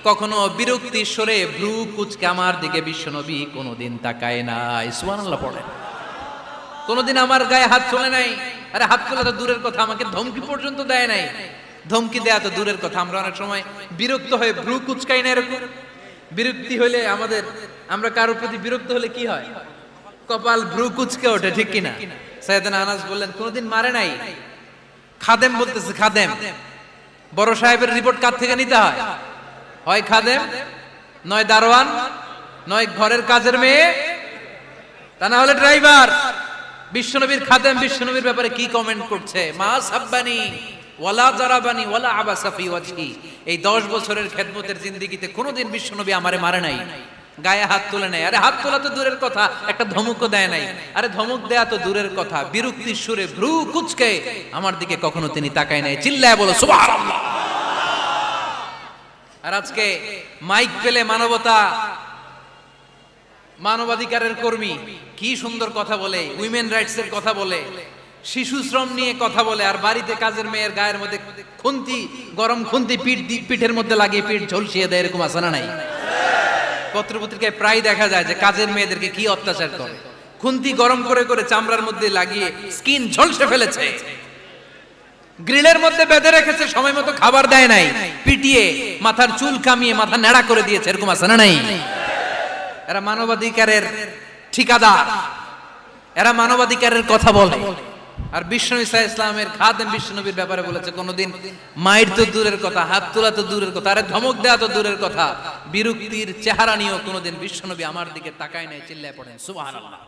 কখনো বিরক্তি স্বরে ভ্রু কুঁচকে আমার দিকে বিশ্বনবী কোনদিন তাকায় নাই। সুবহানাল্লাহ পড়েন। কোনদিন আমার গায়ে হাত তোলে নাই। আরে হাত তোলা তো দূরের কথা, আমাকে ধমকি পর্যন্ত দেয় নাই। ধমকি দেয়া তো দূরের কথা, আমরা অনেক সময় বিরক্ত হয়ে ভ্রু কুঁচকাই না, এরকম বিরক্তি হলে আমরা কারোর প্রতি বিরক্ত হলে কি হয়, কপাল ভ্রু কুঁচকে ওঠে, ঠিক কিনা? সাইয়েদনা আনাস বললেন, কোনদিন মারে নাই। খাদেম বলতেছে, খাদেম, বড় সাহেবের রিপোর্ট কার থেকে নিতে হয়? হয় খাদেম, নয় দারোয়ান, নয় ঘরের কাজের মেয়ে, তা না হলে ড্রাইভার। বিশ্বনবীর খাদেম বিশ্বনবীর ব্যাপারে কি কমেন্ট করছে? মা সাব্বানি ওয়ালা জারাবানি ওয়ালা আবাসা ফি ওয়াজহি। এই 10 বছরের খেদমতের জিন্দেগিতে কোনোদিন বিশ্বনবী আমারে মারে নাই, গায়ে হাত তুলে নাই। আরে হাত তোলা তো দূরের কথা, একটা ধমকও দেয় নাই। আরে ধমক দেয়া তো দূরের কথা, বিরক্তির সুরে ভ্রু কুঁচকে আমার দিকে কখনো তিনি তাকায় নাই। চিল্লায় বলো সুবহানাল্লাহ। আর আজকে মাইক পেলে মানবতা, মানবাধিকারের কর্মী কি সুন্দর কথা বলে, উইমেন রাইটস এর কথা বলে, শিশু শ্রম নিয়ে কথা বলে, আর বাড়িতে কাজের মেয়ের গায়ের মধ্যে খুন্তি, গরম খুন্তি পিঠের মধ্যে লাগিয়ে পিঠ ঝলসিয়ে দেয়, এরকম আছে না নাই? পত্রপত্রিকায় প্রায় দেখা যায় যে কাজের মেয়েদেরকে কি অত্যাচার করে, খুন্তি গরম করে করে চামড়ার মধ্যে লাগিয়ে স্কিন ঝলসে ফেলেছে, গ্রিলের মধ্যে বেঁধে রেখেছে, সময় মতো খাবার দেয় নাই, পিটিয়ে মাথার চুল কামিয়ে মাথা নেড়া করে দিয়েছে, এরকম আছে না নাই? এরা মানবাধিকারের ঠিকাদার, এরা মানবাধিকারের কথা বলে। আর বিশ্বনবী সাল্লাল্লাহু আলাইহি ইসলামের খাদেম বিশ্বনবীর ব্যাপারে বলেছে, কোনদিন মায়ের তো দূরের কথা, হাত তোলা তো দূরের কথা, আরে ধমক দেওয়া তো দূরের কথা, বিরক্তির চেহারা নিয়েও কোনদিন বিশ্বনবী আমার দিকে তাকায় নাই। চিল্লায় পড়েন সুবহানাল্লাহ।